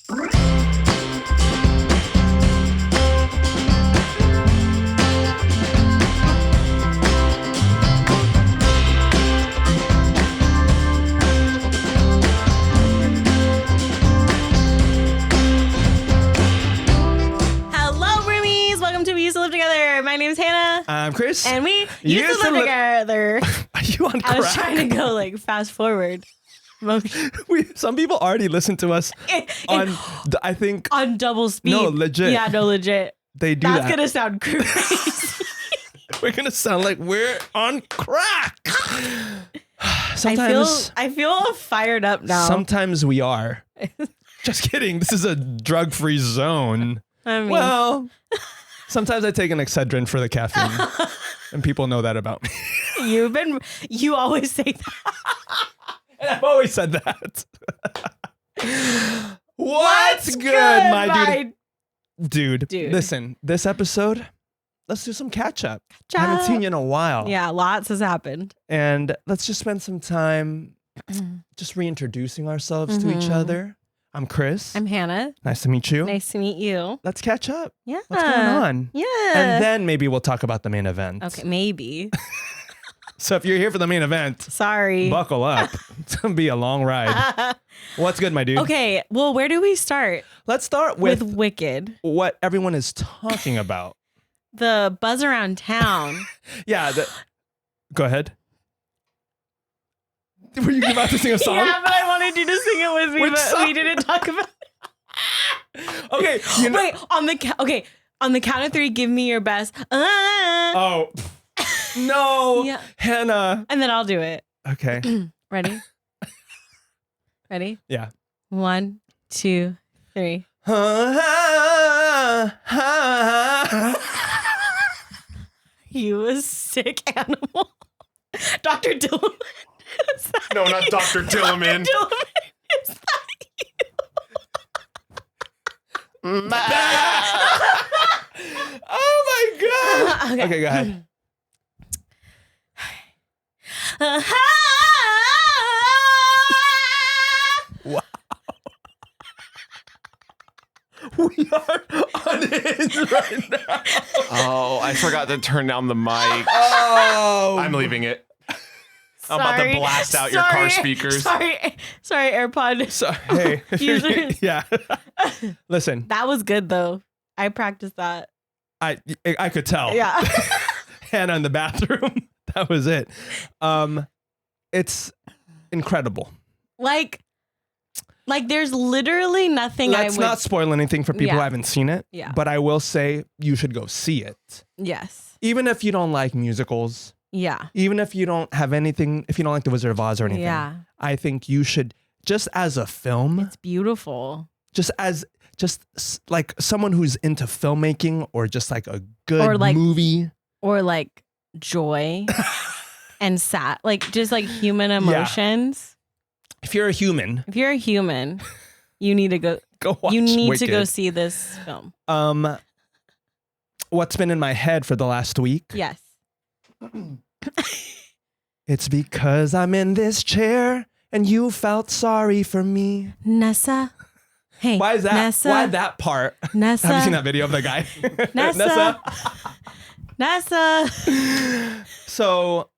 My name's Hannah. I'm Kris. And we used to live together. Are you on crack? I was trying to go like fast forward. Some people already listen to us on, I think. On double speed. No, legit. Yeah, no, legit. They do that. That's going to sound crazy. We're going to sound like we're on crack. Sometimes. I feel fired up now. Sometimes we are. Just kidding. This is a drug-free zone. I mean. Well, sometimes I take an Excedrin for the caffeine. And people know that about me. You always say that. And I've always said that. What's good, my dude? Dude, listen, this episode, let's do some catch up. I haven't seen you in a while. Yeah, lots has happened. And let's just spend some time just reintroducing ourselves to each other. I'm Kris. I'm Hannah. Nice to meet you. Nice to meet you. Let's catch up. Yeah. What's going on? Yeah. And then maybe we'll talk about the main event. Okay, maybe. So if you're here for the main event, sorry, buckle up. It's going to be a long ride. What's good, my dude? Okay, well, where do we start? Let's start with Wicked. What everyone is talking about. The buzz around town. Yeah. Go ahead. Were you about to sing a song? Yeah, but I wanted you to sing it with me, Which but song? we didn't talk about it. Okay. Wait, on the count of three, give me your best. Oh. No. Yeah. Hannah. And then I'll do it. Okay. Ready? Ready? Yeah. 1, 2, 3. You a sick animal. Dr. Dillman. No, not Dr. Dillman. Dr. Dillman. Is that you? Oh my God. Okay, go ahead. Wow. We are unhinged right now. Oh, I forgot to turn down the mic. Oh. I'm leaving it. I'm about to blast out your car speakers. Sorry, AirPod. So, hey. Yeah. Listen. That was good though. I practiced that. I could tell. Yeah. Hannah in the bathroom. That was it. It's incredible. Like there's literally nothing. Let's not spoil anything for people who haven't seen it. Yeah. But I will say you should go see it. Yes. Even if you don't like musicals. Yeah. Even if you don't have anything, if you don't like The Wizard of Oz or anything. Yeah. I think you should, just as a film. It's beautiful. Just like someone who's into filmmaking or just like a good movie. Or like joy and sad. Like just like human emotions. Yeah. If you're a human, you need to go watch Wicked. To go see this film. What's been in my head for the last week? Yes. It's because I'm in this chair and you felt sorry for me. Nessa. Hey. Why is that? Nessa. Why that part? Nessa. Have you seen that video of the guy? Nessa. So,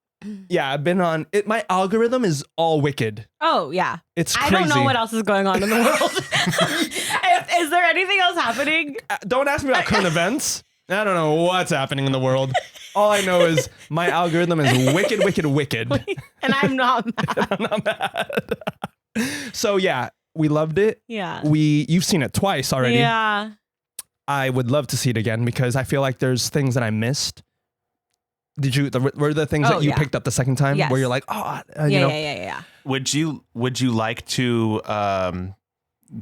yeah, I've been on it. My algorithm is all Wicked. Oh, yeah. It's crazy. I don't know what else is going on in the world. Is there anything else happening? Don't ask me about current events. I don't know what's happening in the world. All I know is my algorithm is wicked, wicked, wicked. And I'm not mad. I'm not mad. So, yeah, we loved it. Yeah. You've seen it twice already. Yeah. I would love to see it again because I feel like there's things that I missed. Were the things that you picked up the second time? Yes. Where you're like, Yeah. Would you like to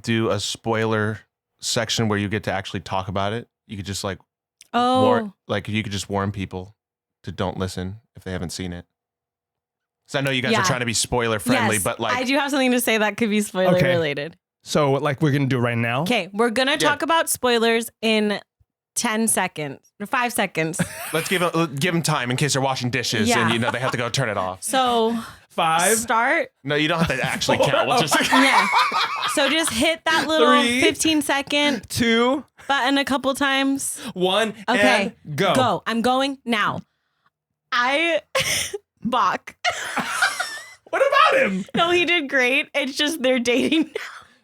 do a spoiler section where you get to actually talk about it? You could just you could just warn people to don't listen if they haven't seen it. So I know you guys are trying to be spoiler friendly, but like I do have something to say that could be spoiler related. So like we're gonna do it right now. Okay, we're gonna talk about spoilers in 10 seconds or 5 seconds. Let's give them time in case they're washing dishes and they have to go turn it off. So 5. Start. No, you don't have to actually count. We'll just Yeah. So just hit that little 3, 15-second 2, button a couple times. 1, Okay. and go. Go. I'm going now. Bach. What about him? No, he did great. It's just they're dating now.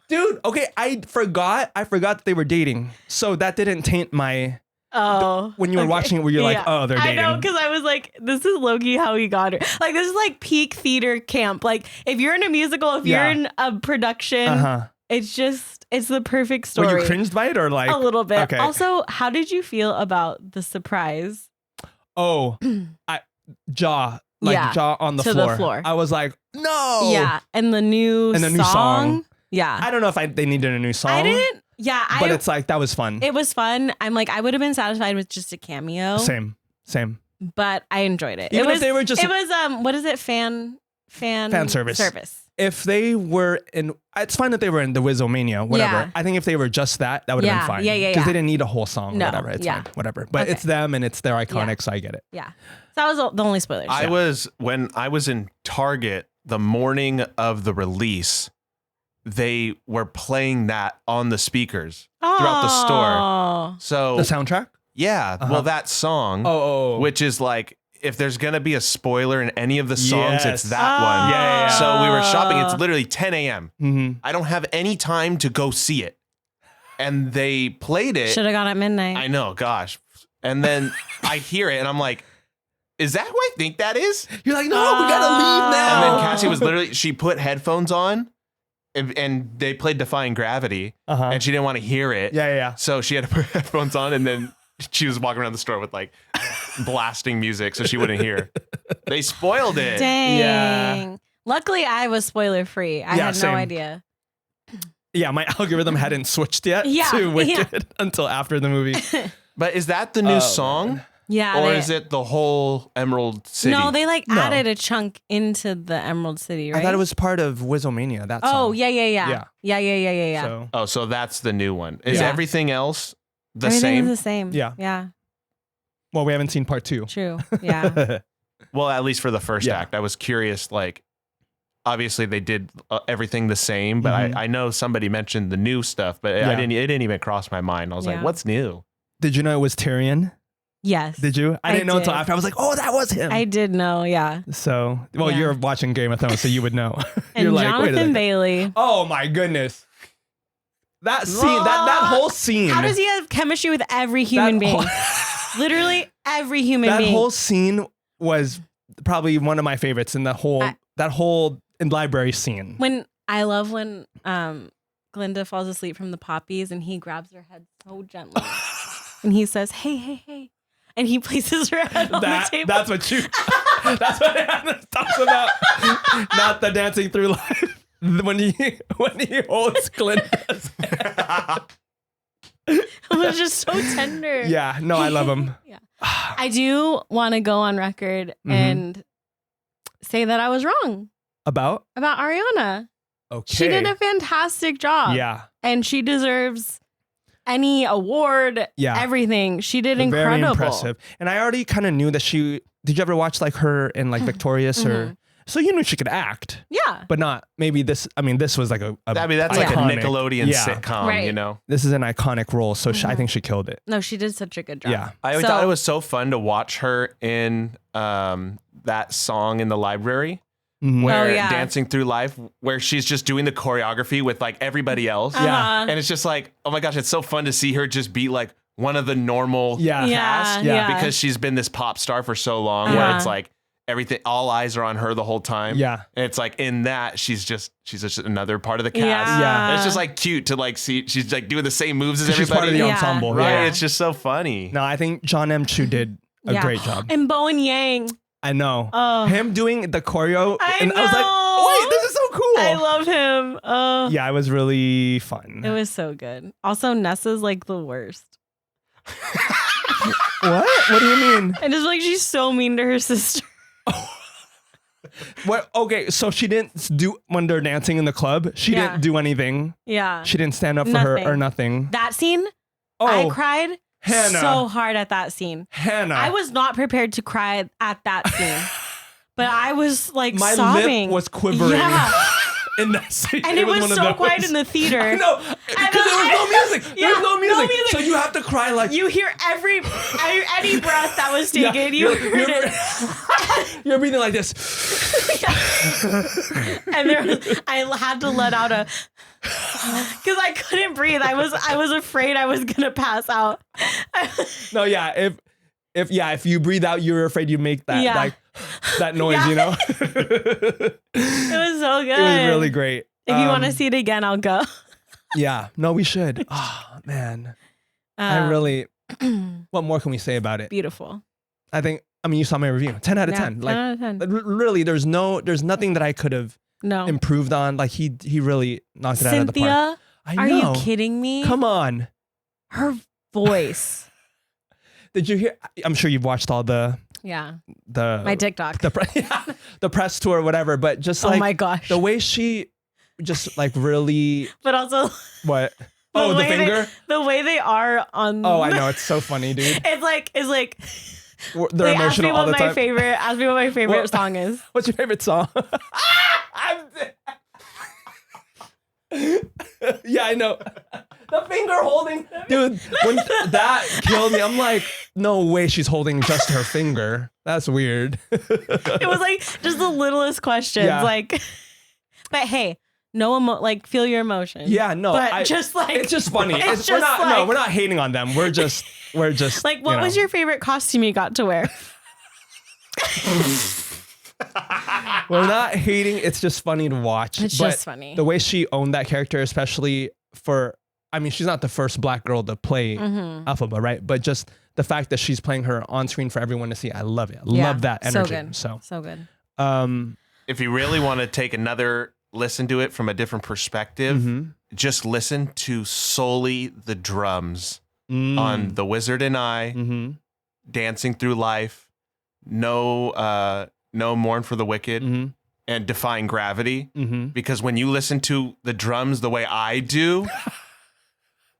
Dude, okay, I forgot that they were dating. So that didn't taint my... when you were watching it, where you're like, oh, they're dating. I know, because I was like, this is low-key how he got her. Like, this is like peak theater camp. Like, if you're in a musical, if you're in a production, it's the perfect story. Were you cringed by it or like? A little bit. Okay. Also, how did you feel about the surprise? Oh, jaw on the to floor. the floor. I was like, no. Yeah, and the new song. Yeah. I don't know if they needed a new song. I didn't. Yeah, but it's like, that was fun. It was fun. I'm like, I would have been satisfied with just a cameo. Same. But I enjoyed it. Even if they were just... It was, what is it? Fan service. If they were in... It's fine that they were in the Wizomania, whatever. Yeah. I think if they were just that would have been fine. Yeah. Because they didn't need a whole song or No, whatever. It's yeah. fine. Whatever. But it's them and it's their iconic, so I get it. Yeah. So that was the only spoilers. When I was in Target the morning of the release, they were playing that on the speakers throughout the store. So the soundtrack? Yeah. Well, that song, which is like, if there's going to be a spoiler in any of the songs, it's that one. Yeah. So we were shopping. It's literally 10 a.m. Mm-hmm. I don't have any time to go see it. And they played it. Should have gone at midnight. I know, gosh. And then I hear it and I'm like, is that who I think that is? You're like, no, we got to leave now. And then Cassie was literally, she put headphones on. And they played Defying Gravity, and she didn't want to hear it. Yeah. So she had to put headphones on, and then she was walking around the store with like blasting music so she wouldn't hear. They spoiled it. Dang. Yeah. Luckily, I was spoiler free. I had no idea. Yeah, my algorithm hadn't switched yet to Wicked until after the movie. But is that the new song? Man. Yeah. Or is it the whole Emerald City? No, they added a chunk into the Emerald City, right? I thought it was part of Wizomania, that song. Yeah. So that's the new one. Is everything else the same? Everything's the same. Yeah. Well, we haven't seen part 2. True. Yeah. Well, at least for the first act. I was curious, like, obviously they did everything the same, but I know somebody mentioned the new stuff, but it didn't even cross my mind. I was like, what's new? Did you know it was Tyrion? Yes. Did you? I didn't know until after. I was like, oh, that was him. I did know, yeah. So, you're watching Game of Thrones, so you would know. And you're like, Jonathan Bailey. Oh my goodness. That scene, that whole scene. How does he have chemistry with every human being? Literally every human being. That whole scene was probably one of my favorites in the whole, library scene. I love when Glinda falls asleep from the poppies and he grabs her head so gently. And he says, hey. And he places her head on the table. That's what Hannah talks about. Not the dancing through life. When he holds Glinda's head. It was just so tender. Yeah, no, I love him. Yeah. I do want to go on record and say that I was wrong. About Ariana. Okay. She did a fantastic job. Yeah. And she deserves any award, everything. She did incredible. Very impressive. And I already kind of knew that did you ever watch like her in like Victorious or, so you knew she could act. Yeah. But not maybe this, this was like that's iconic, like a Nickelodeon sitcom, you know? This is an iconic role, so I think she killed it. No, she did such a good job. Yeah. I thought it was so fun to watch her in that song in the library. Where Dancing Through Life, where she's just doing the choreography with like everybody else. And it's just like, oh my gosh, it's so fun to see her just be like one of the normal cast because she's been this pop star for so long where it's like everything, all eyes are on her the whole time. Yeah. And it's like in that she's just another part of the cast. Yeah. And it's just like cute to like see she's like doing the same moves as everybody. She's part of the ensemble. Right. Yeah. It's just so funny. No, I think John M. Chu did a great job. And Bowen Yang. I know. Him doing the choreo. I was like, wait, this is so cool. I love him. Yeah, it was really fun. It was so good. Also, Nessa's like the worst. What? What do you mean? And just like she's so mean to her sister. What? Okay, so she didn't do when they're dancing in the club. She didn't do anything. Yeah. She didn't stand up for her or nothing. That scene, I cried Hannah. so hard at that scene. Hannah. I was not prepared to cry at that scene. But I was like my sobbing. lip was quivering. Yeah. In that scene. And it was so quiet in the theater. I know, because there was no music. Yeah, There was no music. no music. So you have to cry like... You hear any breath that was taken. Yeah, you heard it. You're breathing like this. And I had to let out a... Because I couldn't breathe. I was afraid I was going to pass out. No, yeah. If you breathe out, you're afraid you make that like that noise, you know? It was so good. It was really great. If you want to see it again, I'll go. Yeah. No, we should. Oh, man. I really... What more can we say about it? Beautiful. I mean, you saw my review. 10 out of 10. 10 out of 10. Really, there's nothing that I could have improved on. Like, he really knocked it out of the park. I know. Are you kidding me? Come on. Her voice. Did you hear? I'm sure you've watched all the my TikTok, the press tour, whatever. But just like, oh my gosh, the way she just like really. But also, what? Oh, the finger. The way they are on. Oh, I know, it's so funny, dude. It's like they're emotional all the time. Ask me what my favorite song is. What's your favorite song? Yeah, I know. The finger holding, dude. When that killed me, I'm like, no way, she's holding just her finger. That's weird. It was like just the littlest questions, like. But hey, feel your emotions. Yeah, no, but just like it's just funny. We're not hating on them. We're just like, what was your favorite costume you got to wear? We're not hating. It's just funny to watch. It's just funny. The way she owned that character, especially I mean, she's not the first black girl to play Alphaba, right? But just the fact that she's playing her on screen for everyone to see, I love it. I love that energy. So good. If you really want to take another listen to it from a different perspective, just listen to solely the drums on The Wizard and I, Dancing Through Life, No Mourn for the Wicked, and Defying Gravity. Because when you listen to the drums the way I do,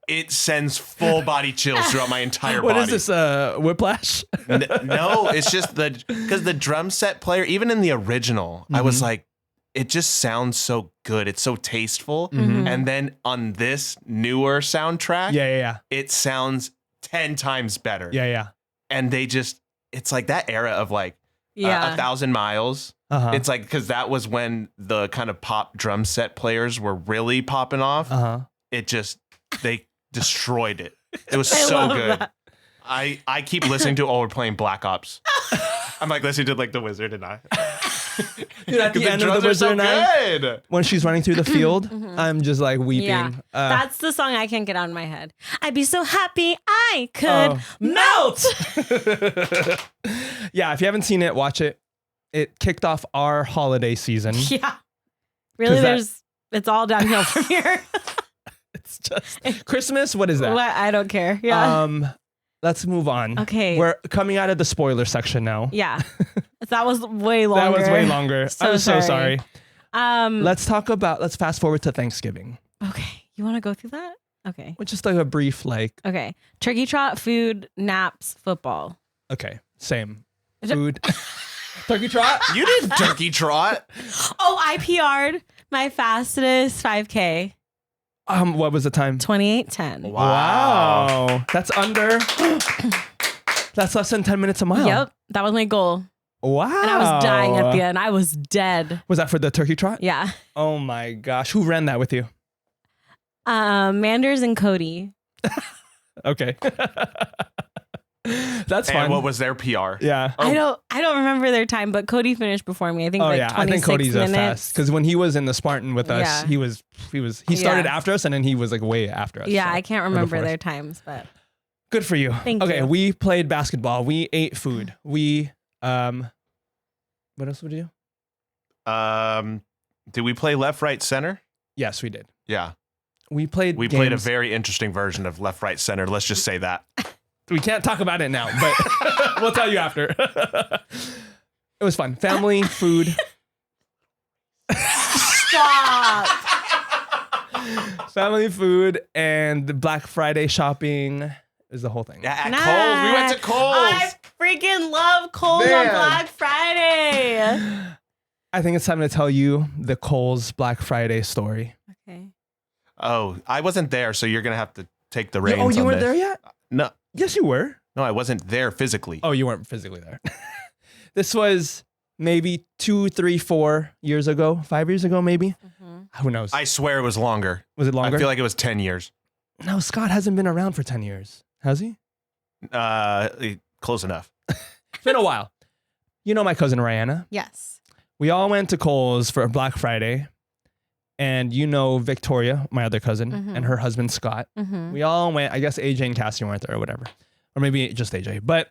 it sends full body chills throughout my entire body. What is this, Whiplash? No, it's just because the drum set player, even in the original, I was like, it just sounds so good. It's so tasteful. And then on this newer soundtrack, it sounds 10 times better. And it's like that era of like 1,000 Miles. It's like, because that was when the kind of pop drum set players were really popping off. They destroyed it. It was so good. That. I keep listening to we're playing Black Ops. I'm like listening to like The Wizard and I. Dude, at the end of The Wizard and I, when she's running through the field, I'm just like weeping. Yeah. That's the song I can't get out of my head. I'd be so happy I could melt. Yeah, if you haven't seen it, watch it. It kicked off our holiday season. Yeah. Really, it's all downhill from here. It's just Christmas. What is that? I don't care. Yeah. Let's move on. Okay. We're coming out of the spoiler section now. Yeah. That was way longer. That was way longer. I'm so sorry. Let's fast forward to Thanksgiving. Okay. You want to go through that? Okay. Well, just like a brief Okay. Turkey trot, food, naps, football. Okay. Same. Food. Turkey trot? You did turkey trot. Oh, I PR'd my fastest 5K. What was the time? 28:10. Wow. That's that's less than 10 minutes a mile. Yep. That was my goal. Wow. And I was dying at the end. I was dead. Was that for the turkey trot? Yeah. Oh my gosh. Who ran that with you? Manders and Cody. Okay. That's fine. And what was their PR? Yeah. Oh. I don't remember their time, but Cody finished before me. I think 26 I think Cody's minutes. fast because when he was in the Spartan with us, he started after us and then he was like way after us. Yeah, so, I can't remember their times, but good for you. Thank you. Okay, we played basketball. We ate food. We what else would you do? Did we play left, right, center? Yes, we did. Yeah. We played a very interesting version of left, right, center. Let's just say that. We can't talk about it now, but we'll tell you after. It was fun. Family, food. Stop. Family, food, and the Black Friday shopping. is the whole thing. Yeah, at Kohl's. We went to Kohl's. I freaking love Kohl's on Black Friday. I think it's time to tell you the Kohl's Black Friday story. Okay. Oh, I wasn't there, so you're gonna have to take the reins. Oh, you on weren't this. there yet? No. Yes, you were. No, I wasn't there physically. Oh, you weren't physically there. This was maybe 2, 3, 4 years ago, 5 years ago, maybe. Who knows? I swear it was longer. Was it longer? I feel like it was 10 years. No, Scott hasn't been around for 10 years. Has he? Close enough. It's been a while. You know my cousin Rihanna. Yes. We all went to Kohl's for Black Friday. And you know Victoria, my other cousin, and her husband Scott. We all went. I guess AJ and Cassie weren't there or whatever. Or maybe just AJ. But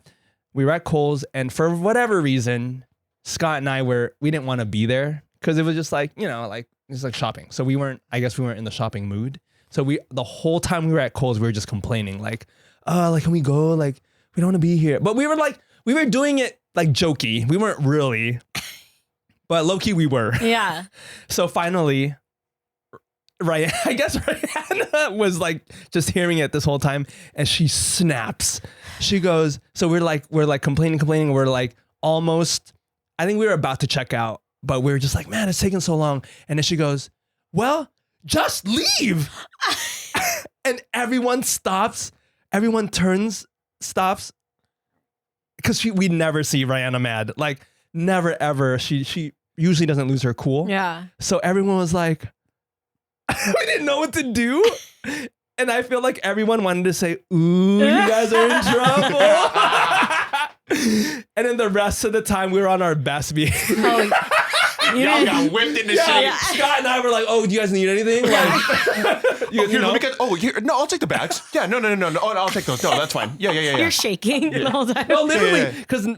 we were at Kohl's, and for whatever reason, Scott and we didn't want to be there because it was just like, it's like shopping. So we weren't in the shopping mood. So the whole time we were at Kohl's, we were just complaining like, can we go? Like, we don't want to be here. But we were doing it like jokey. We weren't really, but low key we were. Yeah. So finally, I guess Rihanna was like just hearing it this whole time, and she snaps. She goes, so we're like complaining. We're like almost, I think we were about to check out, but we were just like, man, it's taking so long. And then she goes, well, just leave. And everyone stops. Everyone stops. Because we never see Rihanna mad. Like, never, ever. She usually doesn't lose her cool. Yeah. So everyone was like, we didn't know what to do. And I feel like everyone wanted to say, ooh, you guys are in trouble. And then the rest of the time, we were on our best behavior. Y'all got whipped into shape. Yeah. Scott and I were like, oh, do you guys need anything? Like, you know? No, I'll take the bags. Yeah, no. Oh, I'll take those. No, that's fine. Yeah. You're shaking the whole time. No, literally, because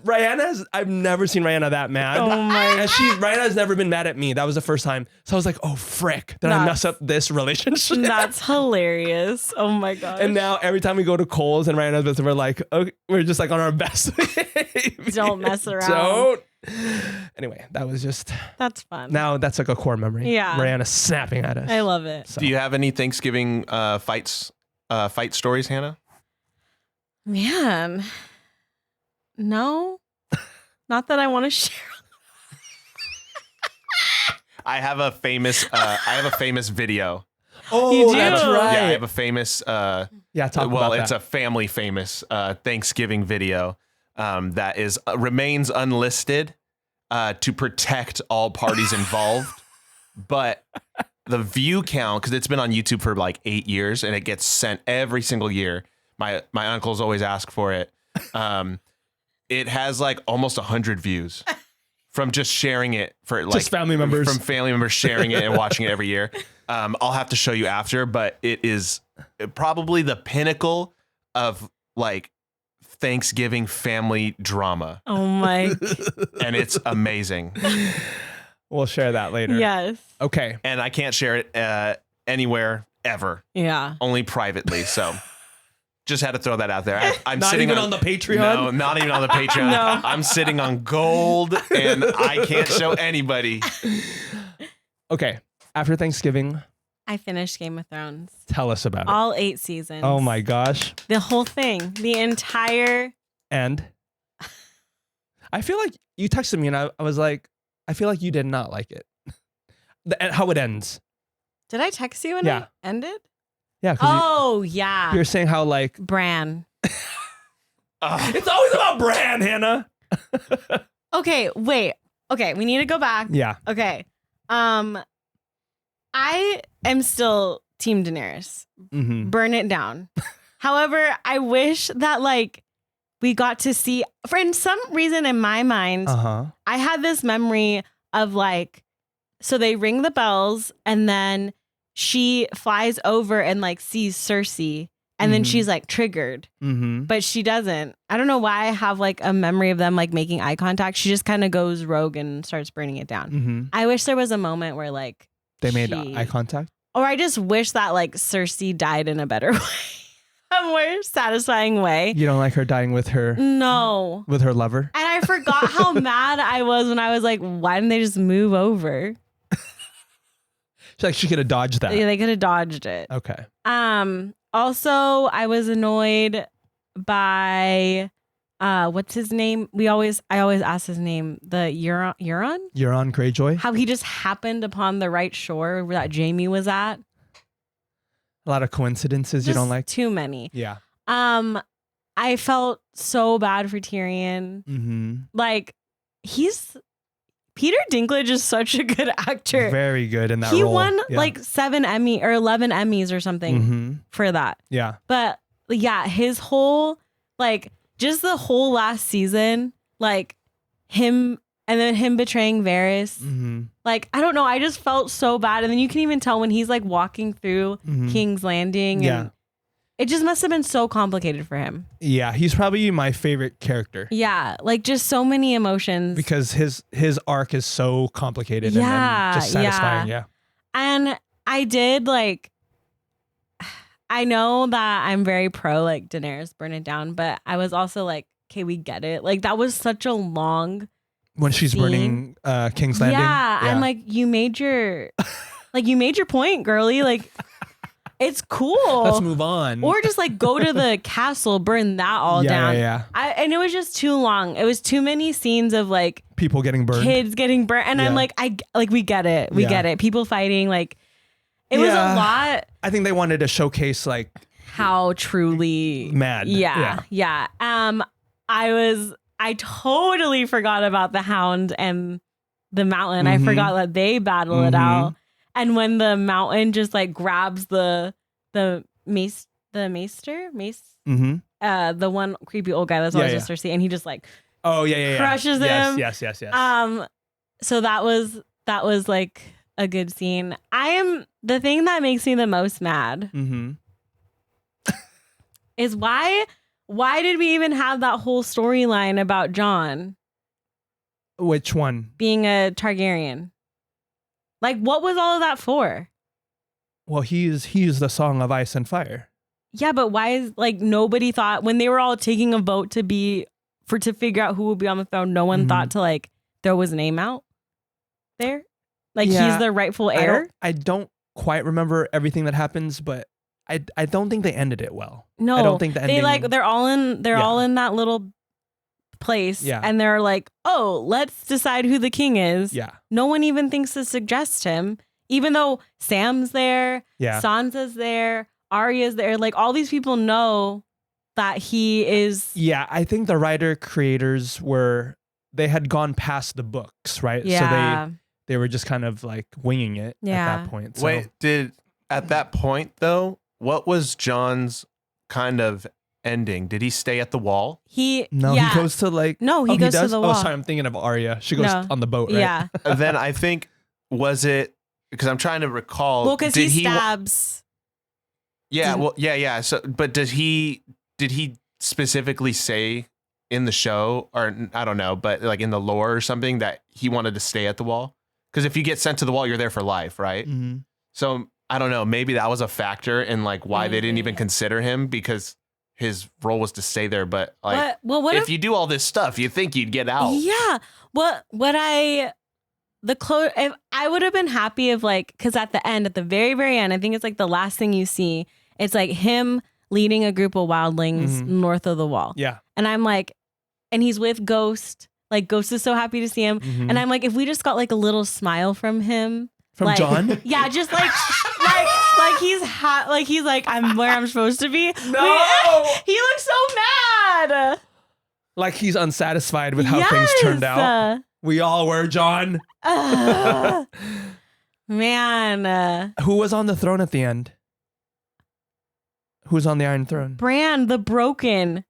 I've never seen Rihanna that mad. Oh my. And Rihanna's never been mad at me. That was the first time. So I was like, oh, frick. Did I mess up this relationship? That's hilarious. Oh my God. And now every time we go to Kohl's and Rihanna's business, we're like, okay, we're just like on our best behavior. Don't mess around. Don't. Anyway, that's fun. Now that's like a core memory. Yeah. Rihanna snapping at us. I love it. So. Do you have any Thanksgiving fight stories, Hannah? Man, no, not that I want to share. I have a famous video. Oh, you do? That's right. Yeah, I have a famous talk about that. Well, it's a family famous Thanksgiving video that remains unlisted to protect all parties involved. But the view count, because it's been on YouTube for like 8 years and it gets sent every single year. My uncles always ask for it. It has like almost 100 views from just sharing it for like just family members. From family members sharing it and watching it every year. I'll have to show you after, but it is probably the pinnacle of like Thanksgiving family drama. Oh my. And it's amazing. We'll share that later. Yes. Okay. And I can't share it anywhere ever. Yeah. Only privately. So just had to throw that out there. I'm not sitting even on the Patreon? No, not even on the Patreon. No. I'm sitting on gold and I can't show anybody. Okay. After Thanksgiving, I finished Game of Thrones. tell us about it. All 8 seasons. Oh my gosh. The whole thing. The entire. And I feel like you texted me and I was like, I feel like you did not like it. How it ends. Did I text you when Yeah. it ended? Yeah. Oh, yeah. You're saying how like. Bran. It's always about Bran, Hannah. Okay, wait. Okay, we need to go back. Yeah. Okay. I am still Team Daenerys. Mm-hmm. Burn it down. However, I wish that like we got to see, for some reason in my mind, I had this memory of like, so they ring the bells and then she flies over and like sees Cersei and then she's like triggered, but she doesn't. I don't know why I have like a memory of them like making eye contact. She just kind of goes rogue and starts burning it down. I wish there was a moment where like they made eye contact. Or I just wish that like Cersei died in a better way. A more satisfying way. You don't like her dying with her No. with her lover? And I forgot how mad I was when I was like, why didn't they just move over? She could have dodged that. Yeah, they could have dodged it. Okay. Also, I was annoyed by what's his name? I always ask his name. The Euron Greyjoy. How he just happened upon the right shore where that Jaime was at. A lot of coincidences Just you don't like. Too many. Yeah. I felt so bad for Tyrion. Mm-hmm. Like Peter Dinklage is such a good actor. Very good in that he role. won Yeah. like 7 Emmy or 11 Emmys or something for that. Yeah. But yeah, his whole like just the whole last season, like him and then him betraying Varys. Like, I don't know. I just felt so bad. And then you can even tell when he's like walking through King's Landing. And it just must have been so complicated for him. Yeah. He's probably my favorite character. Yeah. Like just so many emotions. Because his arc is so complicated and just satisfying. Yeah. And I did like, I know that I'm very pro like Daenerys burn it down, but I was also like, okay, we get it. Like that was such a long when she's scene. burning King's Landing. Yeah. I'm like, you made your point, girly. Like it's cool. Let's move on. Or just like go to the castle, burn that all down. Yeah. And it was just too long. It was too many scenes of like people getting burned. Kids getting burnt. And I'm like, we get it. We get it. People fighting, like it was a lot. I think they wanted to showcase like how truly mad. Yeah. I totally forgot about the Hound and the Mountain. I forgot that they battle it out. And when the Mountain just like grabs the maester, the one creepy old guy that's always just Cersei, and he just like crushes him. Yes. So that was like a good scene. The thing that makes me the most mad is why did we even have that whole storyline about Jon? Which one? Being a Targaryen. Like, what was all of that for? Well, he is the Song of Ice and Fire. Yeah, but why is like nobody thought when they were all taking a vote to figure out who would be on the throne, no one thought to like throw his name out there? Like he's the rightful heir? I don't quite remember everything that happens, but I don't think they ended it well. No, I don't think the ending. They're all in that little place, and they're like, oh, let's decide who the king is. Yeah, no one even thinks to suggest him, even though Sam's there, Sansa's there, Arya's there. Like all these people know that he is. Yeah, I think the creators they had gone past the books, right? Yeah. So they were just kind of like winging it at that point. So. Wait, at that point though, what was Jon's kind of ending? Did he stay at the wall? He goes to like he goes to the wall. Oh, sorry, I'm thinking of Arya. She goes on the boat, right? Yeah. Then I think was it because I'm trying to recall. Well, because he stabs. Yeah. So, but did he specifically say in the show, or I don't know, but like in the lore or something that he wanted to stay at the wall? Because if you get sent to the wall, you're there for life, right? So I don't know. Maybe that was a factor in like why they didn't even consider him, because his role was to stay there. But like, what if you do all this stuff, you think you'd get out? Yeah. If I would have been happy if like, because at the very, very end, I think it's like the last thing you see, it's like him leading a group of wildlings north of the wall. Yeah. And I'm like, and he's with Ghost. Like Ghost is so happy to see him. And I'm like, if we just got like a little smile from him. From like, Jon? Yeah, just like he's hot. Like he's like, I'm where I'm supposed to be. No! He looks so mad. Like he's unsatisfied with how things turned out. We all were, Jon. Man. Who was on the throne at the end? Who was on the Iron Throne? Bran, the Broken.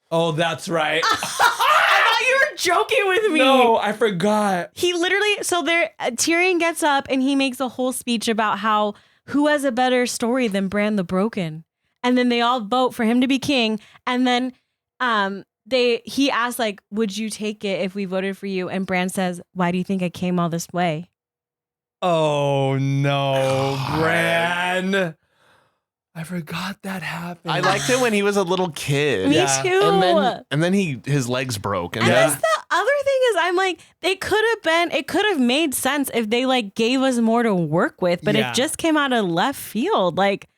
Oh, that's right. I thought you were joking with me. No, I forgot. He literally, Tyrion gets up and he makes a whole speech about who has a better story than Bran the Broken. And then they all vote for him to be king. And then he asks like, would you take it if we voted for you? And Bran says, why do you think I came all this way? Oh no, Bran. I forgot that happened. I liked it when he was a little kid. Me too. And then his legs broke. And that's the other thing is I'm like, it could have made sense if they like gave us more to work with, but it just came out of left field. Like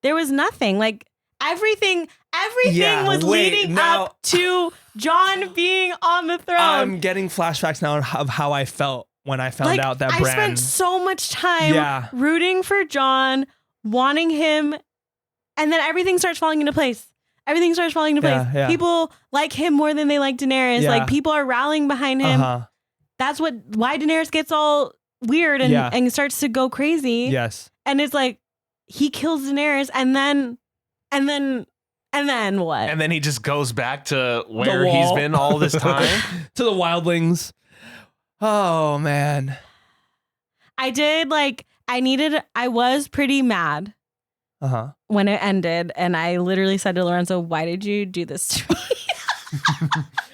there was nothing. Like everything everything was leading up to Jon being on the throne. I'm getting flashbacks now of how I felt when I found out that Bran. I spent so much time rooting for Jon, wanting him, and then everything starts falling into place. Everything starts falling into place. Yeah. People like him more than they like Daenerys. Like people are rallying behind him. That's why Daenerys gets all weird and starts to go crazy. Yes. And it's like he kills Daenerys and then what? And then he just goes back to where he's been all this time. To the wildlings. Oh man. I was pretty mad. When it ended, and I literally said to Lorenzo, "Why did you do this to me?"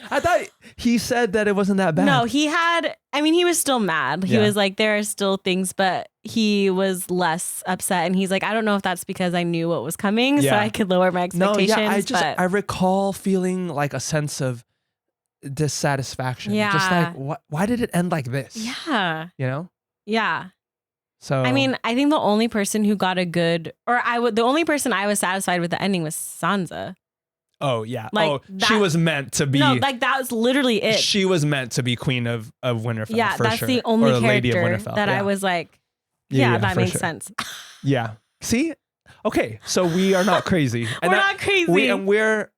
I thought he said that it wasn't that bad. No, he was still mad. He was like, there are still things, but he was less upset. And he's like, I don't know if that's because I knew what was coming, so I could lower my expectations. I recall feeling like a sense of dissatisfaction. Yeah. Just like, why did it end like this? Yeah. You know? Yeah. So I mean, I think the only person who got the only person I was satisfied with the ending was Sansa. Oh yeah. She was meant to be. No, like that was literally it. She was meant to be Queen of Winterfell. Yeah, for that's sure. the only or character Lady of Winterfell. that I was like, that makes sense. Yeah. See? Okay, so we are not crazy. We're not crazy.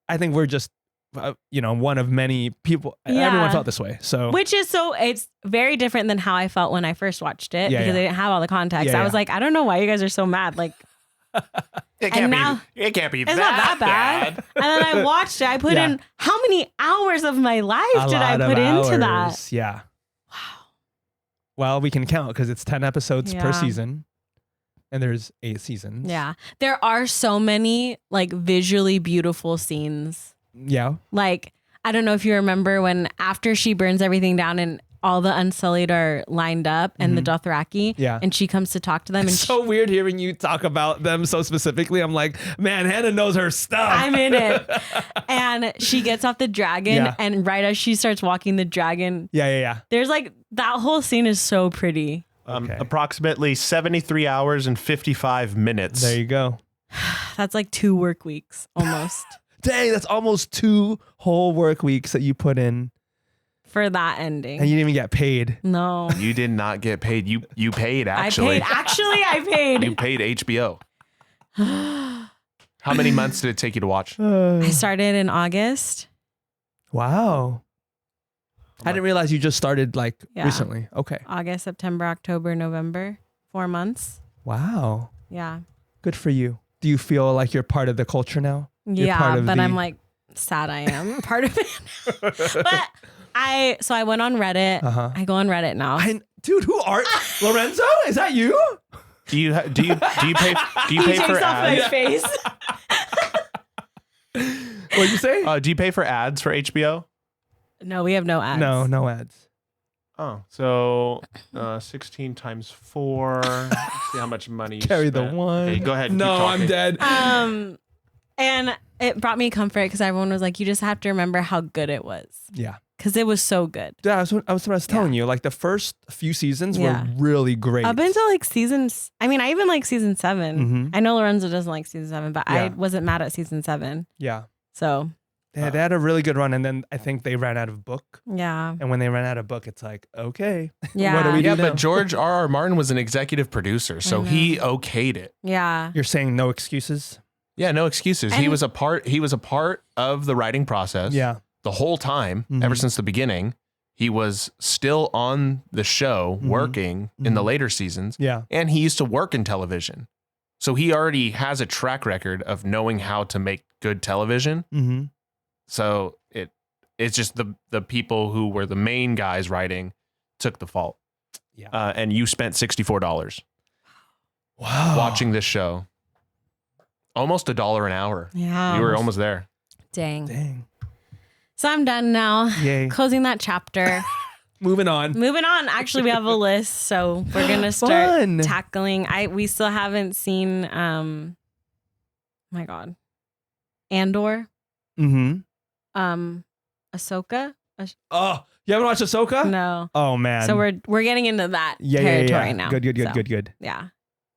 I think we're just one of many people. Everyone felt this way. So it's very different than how I felt when I first watched it because I didn't have all the context. I was like, I don't know why you guys are so mad. Like, it can't be it's not that bad. And then I watched it. I put in how many hours of my life did I put into that? Yeah. Wow. Well, we can count because it's 10 episodes per season. And there's 8 seasons. Yeah. There are so many like visually beautiful scenes. Yeah. Like, I don't know if you remember when after she burns everything down and all the Unsullied are lined up and the Dothraki. Yeah. And she comes to talk to them. It's so weird hearing you talk about them so specifically. I'm like, man, Hannah knows her stuff. I'm in it. And she gets off the dragon and right as she starts walking the dragon. Yeah. There's like, that whole scene is so pretty. Approximately 73 hours and 55 minutes. There you go. That's like 2 work weeks almost. Dang, that's almost 2 whole work weeks that you put in. For that ending. And you didn't even get paid. No. You did not get paid. You paid, actually. I paid. You paid HBO. How many months did it take you to watch? I started in August. Wow. I didn't realize you just started recently. Okay. August, September, October, November. 4 months. Wow. Yeah. Good for you. Do you feel like you're part of the culture now? Yeah, but I'm like sad I am part of it. But I went on Reddit. I go on Reddit now. Dude, who are Lorenzo? Is that you? Do you pay for ads? My face. What'd you say? Do you pay for ads for HBO? No, we have no ads. No ads. Oh, so 16 times 4. Let's see how much money you carry spent. the 1. Okay, go ahead. No, I'm dead. And it brought me comfort because everyone was like, you just have to remember how good it was. Yeah. Because it was so good. Yeah, I was telling you. Like the first few seasons were really great. Up until like seasons. I mean, I even like season 7. Mm-hmm. I know Lorenzo doesn't like season 7, but I wasn't mad at season 7. Yeah. So. They had a really good run, and then I think they ran out of book. Yeah. And when they ran out of book, it's like, okay. Yeah. What do we do now? But George R.R. Martin was an executive producer, so he okayed it. Yeah. You're saying no excuses? Yeah, no excuses. And he was a part of the writing process. Yeah. The whole time, ever since the beginning. He was still on the show working in the later seasons. Yeah. And he used to work in television. So he already has a track record of knowing how to make good television. Mm-hmm. So it's just the people who were the main guys writing took the fault. Yeah. And you spent $64. Wow. Watching this show. Almost $1 an hour. Yeah. You were almost there. Dang. So I'm done now. Yay. Closing that chapter. Moving on. Actually, we have a list, so we're gonna start tackling. We still haven't seen. My God, Andor. Mm-hmm. Ahsoka. Oh, you haven't watched Ahsoka? No. Oh man. So we're getting into that territory now. Good. Yeah.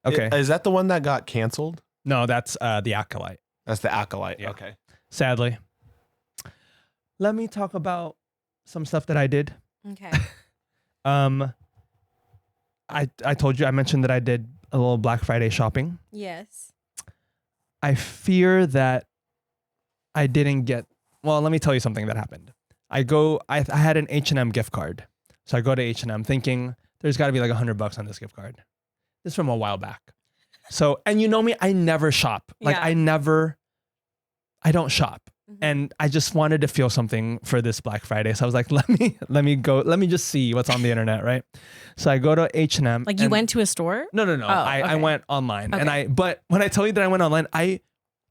Okay. Is that the one that got canceled? No, that's the Acolyte. That's the Acolyte. Yeah. Okay. sadly. Let me talk about some stuff that I did. Okay. I told you, I mentioned that I did a little Black Friday shopping. Yes. I fear that I didn't get, well, let me tell you something that happened. I had an H&M gift card. So I go to H&M thinking there's got to be like $100 on this gift card. This is from a while back. So, and you know me, I never shop. Like I don't shop. Mm-hmm. And I just wanted to feel something for this Black Friday. So I was like, let me just see what's on the internet, right? So I go to H&M. Like you went to a store? No. Oh, I went online. Okay. But when I tell you that I went online, I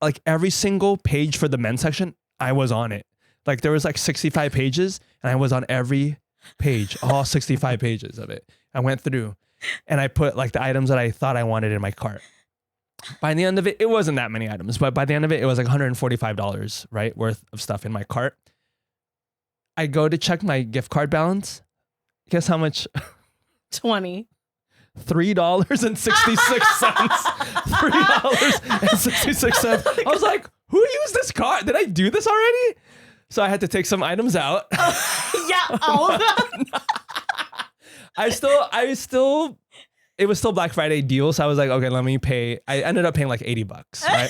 like every single page for the men's section, I was on it. Like there was like 65 pages and I was on every page, all 65 pages of it. I went through and I put like the items that I thought I wanted in my cart. By the end of it, it wasn't that many items, but by the end of it, it was like $145, right, worth of stuff in my cart. I go to check my gift card balance. Guess how much? 20. $3.66. $3.66. I was like, who used this card? Did I do this already? So I had to take some items out. Yeah, all of them. It was still Black Friday deal. So I was like, okay, let me pay. I ended up paying like $80, right?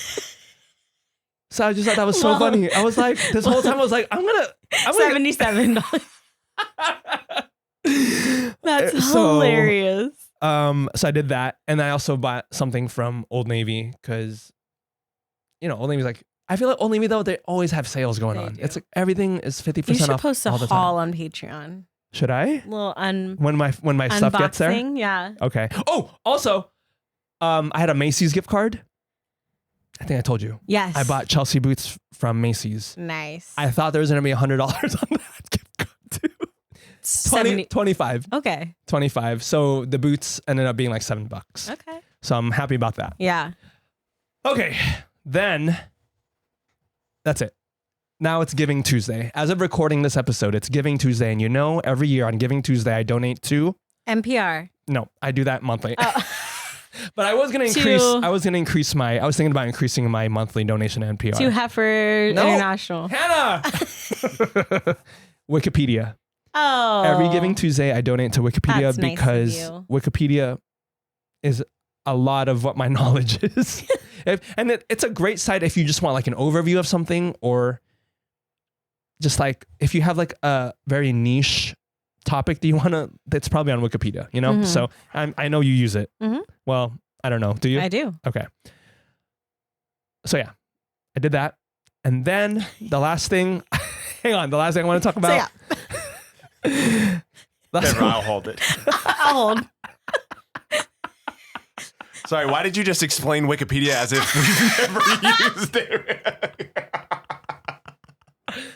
So I just thought that was so funny. I was like, this whole time I was like, I'm gonna $77. That's hilarious. So I did that. And I also bought something from Old Navy because, Old Navy's like, I feel like Old Navy though, they always have sales going on. Do. It's like everything is 50% off. You should post a all the haul time. on Patreon. Should I? Little when my stuff gets there? Yeah. Okay. Oh, also, I had a Macy's gift card. I think I told you. Yes. I bought Chelsea boots from Macy's. Nice. I thought there was going to be $100 on that gift card too. 25. Okay. 25. So the boots ended up being like $7. Okay. So I'm happy about that. Yeah. Okay. Then that's it. Now it's Giving Tuesday. As of recording this episode, it's Giving Tuesday. And every year on Giving Tuesday, I donate to NPR. No, I do that monthly. Oh. But I was going to increase I was thinking about increasing my monthly donation to NPR. To Heifer International. Hannah! Wikipedia. Oh. Every Giving Tuesday, I donate to Wikipedia. That's because nice of you. Wikipedia is a lot of what my knowledge is. It's a great site if you just want like an overview of something, or just like if you have like a very niche topic that you want to, that's probably on Wikipedia, Mm-hmm. So I know you use it. Mm-hmm. Well, I don't know. Do you? I do. Okay. So yeah, I did that. And then the last thing, the last thing I want to talk about. So yeah. I'll hold it. I'll hold. Sorry, why did you just explain Wikipedia as if we've never used it?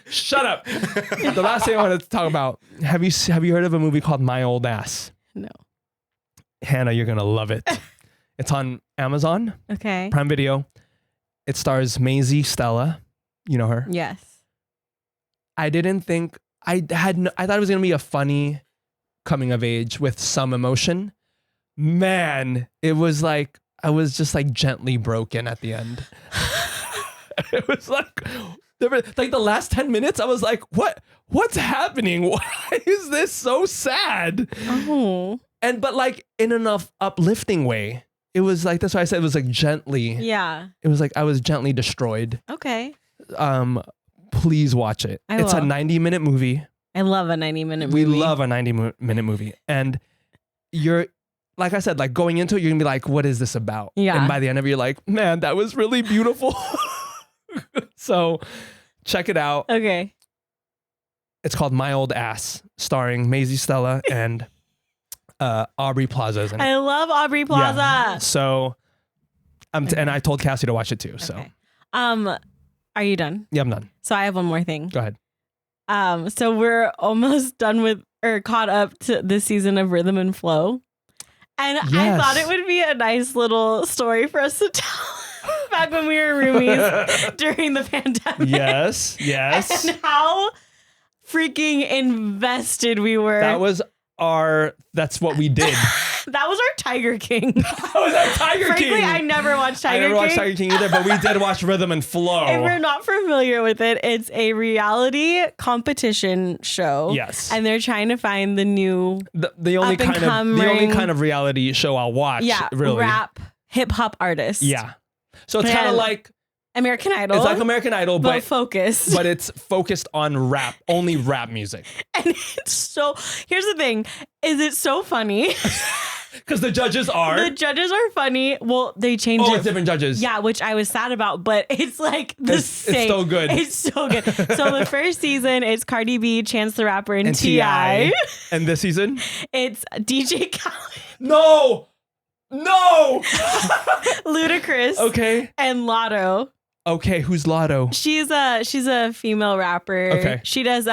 Shut up. The last thing I wanted to talk about. Have you heard of a movie called My Old Ass? No. Hannah, you're going to love it. It's on Amazon. Okay. Prime Video. It stars Maisie Stella. You know her? Yes. I didn't think I thought it was going to be a funny coming of age with some emotion. Man, it was like I was just like gently broken at the end. It was like the last 10 minutes, I was like, what's happening? Why is this so sad? Oh. But like in an uplifting way. It was like, that's why I said it was like gently. Yeah. It was like I was gently destroyed. Okay. Please watch it. It's a 90-minute movie. I love a 90-minute movie. We love a 90-minute movie. And you're, like I said, like going into it, you're gonna be like, what is this about? Yeah. And by the end of it, you're like, man, that was really beautiful. So check it out. Okay. It's called My Old Ass, starring Maisie Stella and Aubrey Plaza. Isn't it? I love Aubrey Plaza. Yeah. So, and I told Cassie to watch it too. So, are you done? Yeah, I'm done. So I have one more thing. Go ahead. So we're almost done with, or caught up to this season of Rhythm and Flow. And yes. I thought it would be a nice little story for us to tell back when we were roomies during the pandemic. Yes, yes. And how freaking invested we were. That's what we did. That was our Tiger King. That was our Tiger Frankly, King. I never watched Tiger King. I never watched Tiger King either, but we did watch Rhythm and Flow. If you're not familiar with it, it's a reality competition show. Yes. And they're trying to find the new the only kind of reality show I'll watch. Yeah, really. rap, hip hop artist. Yeah. So it's kind of like American Idol. It's like American Idol, but focused. But it's focused on rap, only rap music. And it's so, here's the thing, is it so funny? Because the judges are funny. Well, they changed it. Oh, it's different judges. Yeah, which I was sad about, but it's like the same. It's so good. It's so good. So the first season, it's Cardi B, Chance the Rapper, and T.I. And this season? It's DJ Khaled. No! Ludacris. Okay. And Lotto. Okay, who's Lotto? She's a female rapper. Okay. She does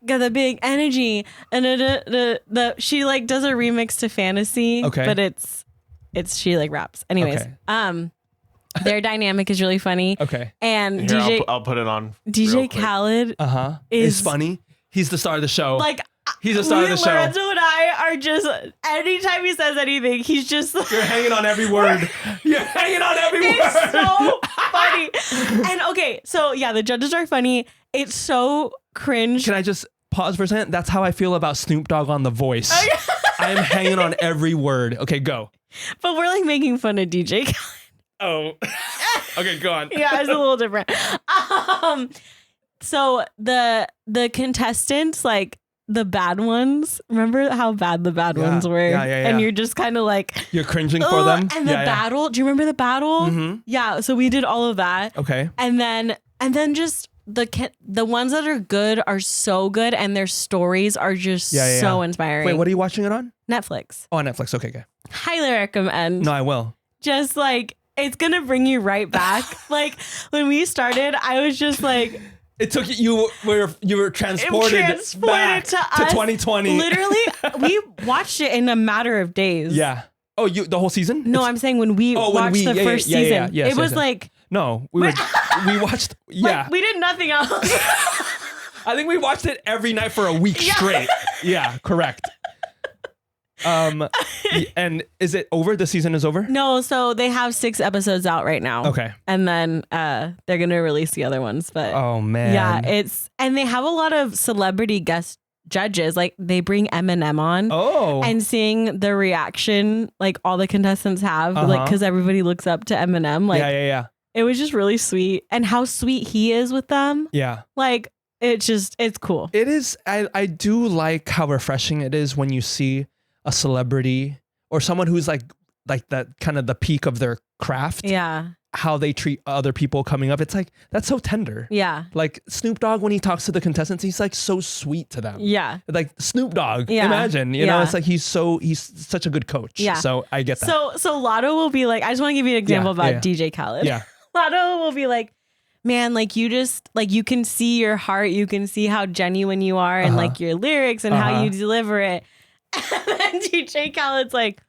got the big energy and she like does a remix to Fantasy. Okay. But it's she like raps. Anyways, okay. Their dynamic is really funny. Okay. And Here, I'll put it on. DJ Khaled is funny. He's the star of the show. Like he's the star of the show. Lorenzo and I are just, anytime he says anything, he's just You're hanging on every word. You're hanging on every word. It's so funny. And okay, so yeah, the judges are funny. It's so cringe. Can I just pause for a second? That's how I feel about Snoop Dogg on The Voice. I'm hanging on every word. Okay, go. But we're like making fun of DJ Khaled. Oh. Okay, go on. Yeah, it's a little different. So the contestants, like the bad ones, remember how bad the bad ones were? Yeah. And you're just kind of like, you're cringing for them. And the battle. Do you remember the battle? Mm-hmm. Yeah. So we did all of that. Okay. And then just the ones that are good are so good, and their stories are just so inspiring. Wait, what are you watching it on? Netflix. Oh, on Netflix. Okay. Highly recommend. No, I will. Just like, it's gonna bring you right back. Like when we started, I was just like, it took you were transported back to 2020. Literally, we watched it in a matter of days. Yeah. Oh, the whole season? No, I'm saying when we watched the first season. Yes, it was like, no, we watched. Yeah, like, we did nothing else. I think we watched it every night for a week straight. Yeah, correct. And is it over? The season is over? No, so they have 6 episodes out right now. Okay. And then they're gonna release the other ones. But oh man. Yeah, and they have a lot of celebrity guest judges. Like they bring Eminem on. Oh. And seeing the reaction like all the contestants have, like because everybody looks up to Eminem. Like yeah. It was just really sweet. And how sweet he is with them. Yeah. Like it's cool. It is. I do like how refreshing it is when you see a celebrity or someone who's like that kind of the peak of their craft. Yeah. How they treat other people coming up. It's like, that's so tender. Yeah. Like Snoop Dogg, when he talks to the contestants, he's like so sweet to them. Yeah. Like Snoop Dogg, yeah. Imagine, you know, it's like he's such a good coach. Yeah. So I get that. So Lotto will be like, I just want to give you an example about DJ Khaled. Yeah. Lotto will be like, man, like you just, like you can see your heart, you can see how genuine you are and like your lyrics and how you deliver it. And then DJ Khaled's like,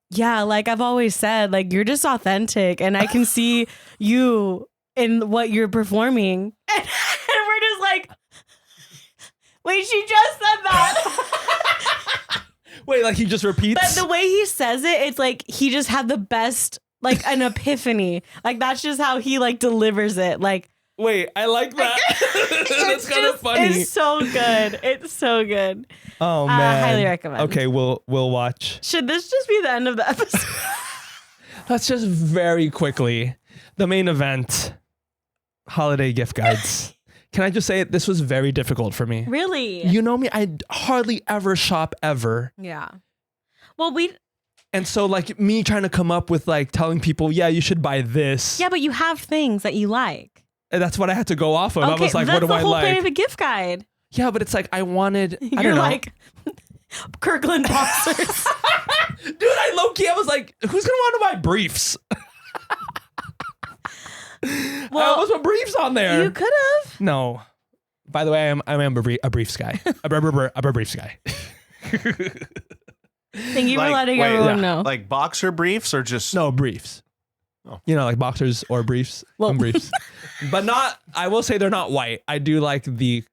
yeah, like I've always said, like you're just authentic and I can see you in what you're performing. And we're just like, wait, she just said that. Wait, like he just repeats? But the way he says it, it's like he just had the best, like an epiphany. Like that's just how he like delivers it. Like, wait, I like that. That's kind of funny. It's so good. It's so good. Oh man. Highly recommend. Okay, we'll watch. Should this just be the end of the episode? Let's just very quickly, the main event, holiday gift guides. Can I just say this was very difficult for me. Really? You know me, I hardly ever shop ever. Yeah. Well, and so like me trying to come up with like telling people, yeah, you should buy this. Yeah, but you have things that you like. And that's what I had to go off of. Okay, I was like, what do I like? that's the whole point of a gift guide. Yeah, but it's like I wanted. I You're don't know. like Kirkland boxers. Dude, I low key. I was like, who's gonna want to buy briefs? Well, I almost put briefs on there. You could have. No. By the way, I am a briefs guy. a briefs guy. Thank you for letting everyone know. Like boxer briefs or just no briefs. Oh. You know, like boxers or briefs. Well, briefs. But not. I will say they're not white. I do like the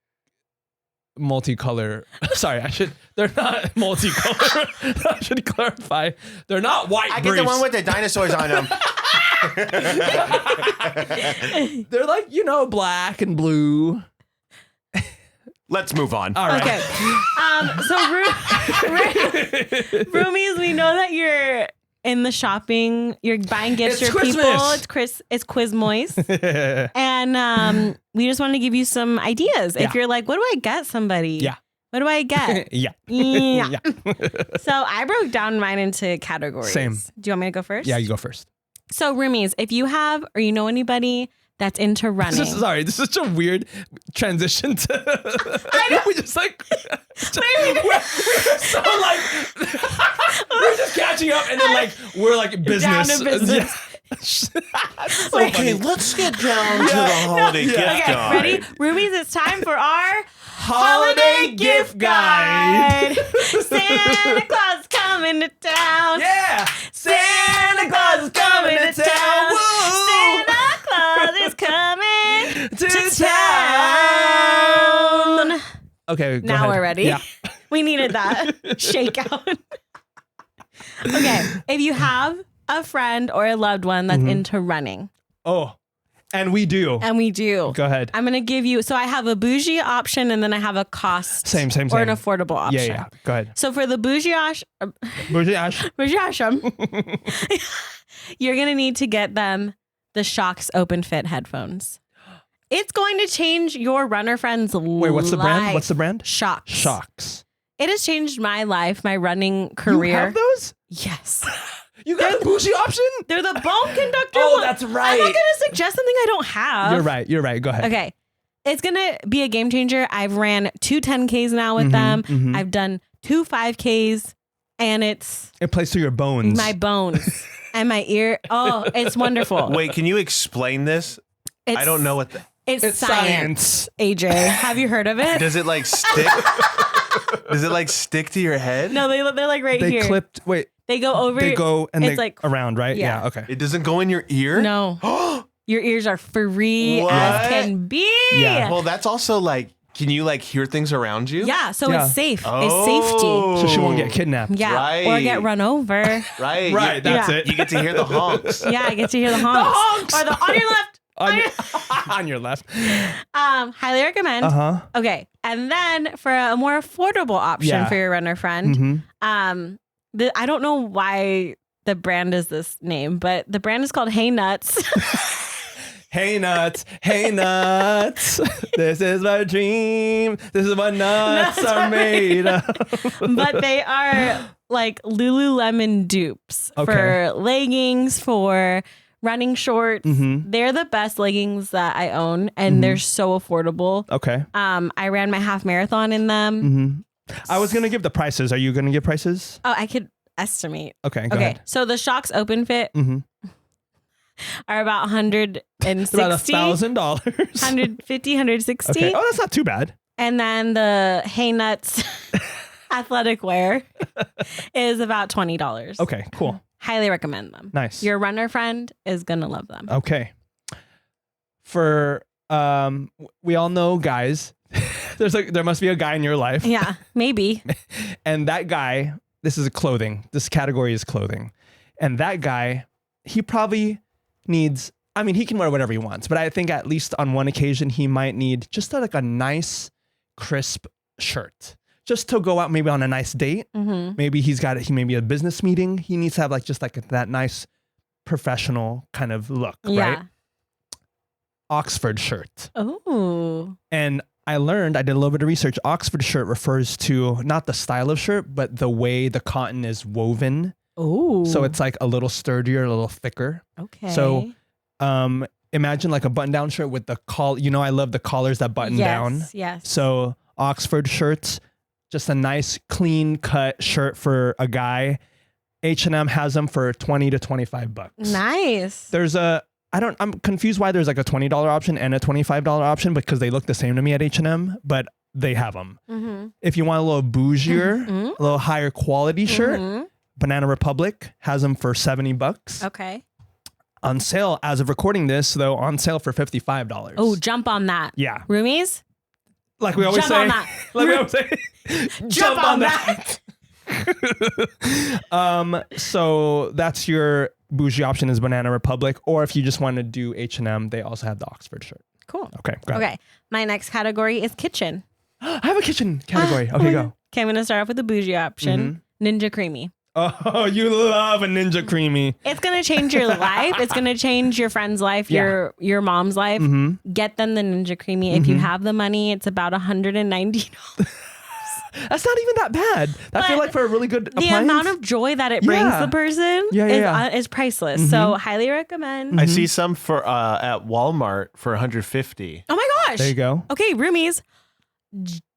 multicolor. Sorry, they're not multicolor. I should clarify. They're not white I briefs. get the one with the dinosaurs on them. They're like, black and blue. Let's move on. All right. Okay. So roomies, we know that you're in the shopping. You're buying gifts It's for Christmas. people. It's Quizmois. And we just want to give you some ideas. If you're like, what do I get somebody? Yeah. What do I get? Yeah. Yeah. So I broke down mine into categories. Same. Do you want me to go first? Yeah, you go first. So roomies, if you have or you know anybody that's into running. This is such a weird transition to. I know. We just like. we're so like. We're just catching up, and then like we're like business. Down to business. So Okay, let's get down to the holiday gift Okay, guide. ready? Roomies, it's time for our Holiday gift guide. Santa Claus is coming to town. Yeah. Santa Claus is coming to town. Woo. Santa Claus is coming To town. Okay, go Now ahead. we're ready. Yeah. We needed that shakeout. Okay, if you have a friend or a loved one that's into running, Oh, and we do. and we do. Go ahead. I'm going to give you, so I have a bougie option and then I have Same. or an affordable option. Yeah. Go ahead. So for the bougie Bougie Ash. option, you're going to need to get them the Shocks Open Fit headphones. It's going to change your runner friend's life. Wait, what's the brand? What's the brand? Shocks. Shocks. It has changed my life, my running career. You have those? Yes. You got the bougie option? They're the bone conductor. Oh, one. that's right. I'm not going to suggest something I don't have. You're right. Go ahead. Okay. It's going to be a game changer. I've ran 2 10Ks now with them. I've done 2 5Ks and It plays through your bones. my bones and my ear. Oh, it's wonderful. Wait, can you explain this? I don't know what It's science. AJ, have you heard of it? does it like stick? Does it like stick to your head? No, they're like right They here. clipped. Wait. They go over. They go and it's they like around, right? yeah. Yeah. Okay. It doesn't go in your ear? No. Your ears are free What? as can be. Yeah. Well, that's also like, can you like hear things around you? Yeah, so Yeah. it's safe. Oh. It's safety. So she won't get kidnapped. Yeah. Right. Or get run over. Right. Right. That's Yeah. it. You get to hear the honks. Yeah, I get to hear the honks. honks! Or the on your left. On your left. Highly recommend. Uh-huh. Okay. And then for a more affordable option Yeah. for your runner friend, Mhm. I don't know why the brand is this name, but the brand is called Hey Nuts. Hey nuts, this is my dream. This is what nuts are made of. But they are like Lululemon dupes Okay. for leggings, for running shorts. Mhm. They're the best leggings that I own, and they're so affordable. Okay. I ran my half marathon in them. Mm-hmm. I was gonna give the prices. Are you gonna give prices? Oh, I could estimate. Okay. Go Okay, ahead. so the Shocks Open Fit Mm-hmm. are about $160. About $1,000. 150, 160. Okay. Oh, that's not too bad. And then the Hey Nuts athletic wear is about $20. Okay. Cool. Highly recommend them. Nice. Your runner friend is gonna love them. Okay. For we all know guys. There must be a guy in your life, Yeah, maybe. and that guy. This is clothing. This category is clothing, and that guy, he probably needs. I mean, he can wear whatever he wants, but I think at least on one occasion he might need just like a nice, crisp shirt, just to go out maybe on a nice date. Mm-hmm. Maybe he may be a business meeting. He needs to have like just like that nice, professional kind of look, Yeah. right? Oxford shirt. Oh. And I did a little bit of research. Oxford shirt refers to not the style of shirt, but the way the cotton is woven. Oh. So it's like a little sturdier, a little thicker. okay. So imagine like a button-down shirt with the collar. You know, I love the collars that button down. Yes. So Oxford shirts, just a nice clean cut shirt for a guy. H&M has them for $20 to $25. Nice. I'm confused why there's like a $20 option and a $25 option because they look the same to me at H&M, but they have them. Mm-hmm. If you want a little bougier, Mm-hmm. a little higher quality shirt, Mm-hmm. Banana Republic has them for $70. Okay. On sale, as of recording this, though, on sale for $55. Oh, jump on that. Yeah. Roomies, Like we always Jump say. on that. Like we always say. Jump on that. So that's your bougie option is Banana Republic, or if you just want to do H&M, they also have the Oxford shirt. Cool. Okay. Okay. My next category is kitchen. I have a kitchen category. Okay, go. Okay, I'm going to start off with the bougie option. Ninja Creamy. Oh, you love a Ninja Creamy. It's going to change your life. It's going to change your friend's life, your mom's life. Get them the Ninja Creamy. If you have the money, it's about $190. That's not even that bad. I feel like for a really good appliance. The amount of joy that it brings the person is priceless. So highly recommend. I see some for at Walmart for $150. Oh my gosh. There you go. Okay, roomies.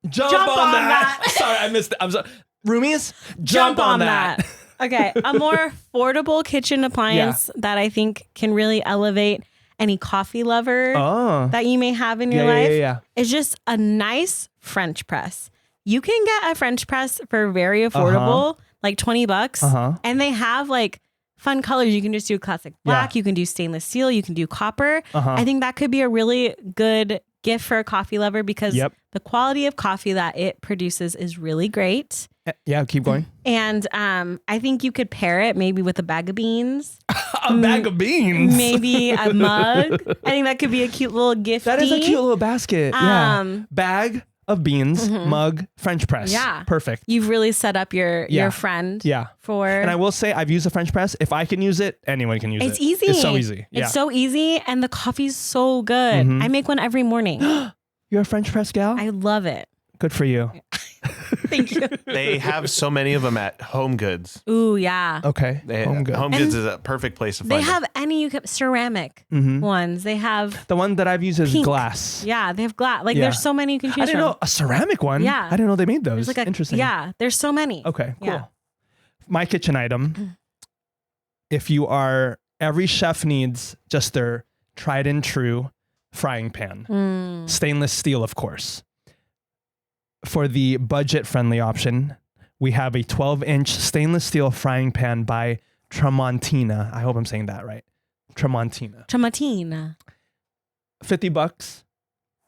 Jump on that. Sorry, I missed it. I'm sorry. Roomies, jump on that. Okay, a more affordable kitchen appliance that I think can really elevate any coffee lover that you may have in your life is just a nice French press. You can get a French press for very affordable, like $20. And they have like fun colors. You can just do classic black. You can do stainless steel. You can do copper. I think that could be a really good gift for a coffee lover because the quality of coffee that it produces is really great. Yeah, keep going. And I think you could pair it maybe with a bag of beans. A bag of beans. Maybe a mug. I think that could be a cute little gift. That is a cute little basket. Bag of beans, mug, French press. Yeah. Perfect. You've really set up your friend for... And I will say, I've used a French press. If I can use it, anyone can use it. It's easy. It's so easy. It's so easy. And the coffee's so good. I make one every morning. You're a French press gal? I love it. Good for you. Thank you. They have so many of them at Home Goods. Ooh, yeah. Okay. Home Goods is a perfect place to find They have ceramic ones. They have... The one that I've used is pink. glass. Yeah, they have glass. Like there's so many you can choose from. I didn't know a ceramic one. Yeah. I didn't know they made those. There's like interesting. Yeah, there's so many. Okay, cool. Yeah. My kitchen item, if you are... Every chef needs just their tried and true frying pan. Stainless steel, of course. For the budget-friendly option, we have a 12-inch stainless steel frying pan by Tramontina. I hope I'm saying that right. Tramontina. $50.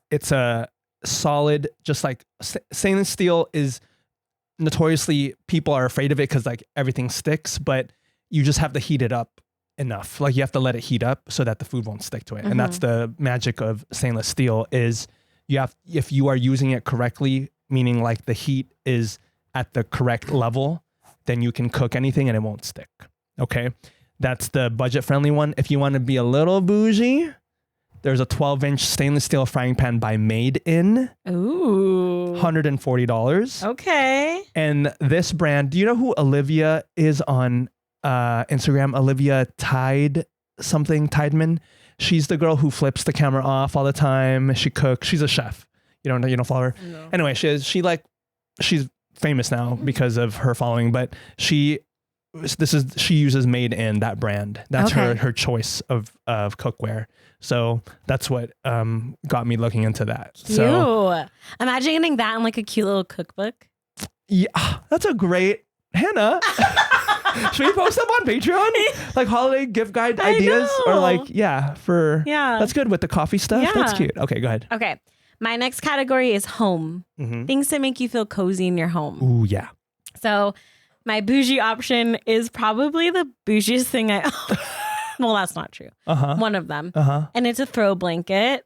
It's a solid, just like stainless steel is notoriously, people are afraid of it because like everything sticks, but you just have to heat it up enough. Like you have to let it heat up so that the food won't stick to it. And that's the magic of stainless steel is if you are using it correctly, meaning like the heat is at the correct level, then you can cook anything and it won't stick. Okay. That's the budget friendly one. If you want to be a little bougie, there's a 12-inch stainless steel frying pan by Made In. Ooh. $140. Okay. And this brand, do you know who Olivia is on Instagram? Olivia Tideman. She's the girl who flips the camera off all the time. She cooks. She's a chef. You don't follow her? No. Anyway, she's famous now because of her following, but she uses Made In, that brand. That's her choice of cookware. So that's what got me looking into that. Cute. So imagine getting that in like a cute little cookbook. Yeah, that's a great Hannah. Should we post them on Patreon? Like holiday gift guide ideas? Or like, that's good with the coffee stuff. Yeah. That's cute. Okay, go ahead. Okay. My next category is home. Things that make you feel cozy in your home. Ooh, yeah. So my bougie option is probably the bougiest thing I own. Well, that's not true. One of them. And it's a throw blanket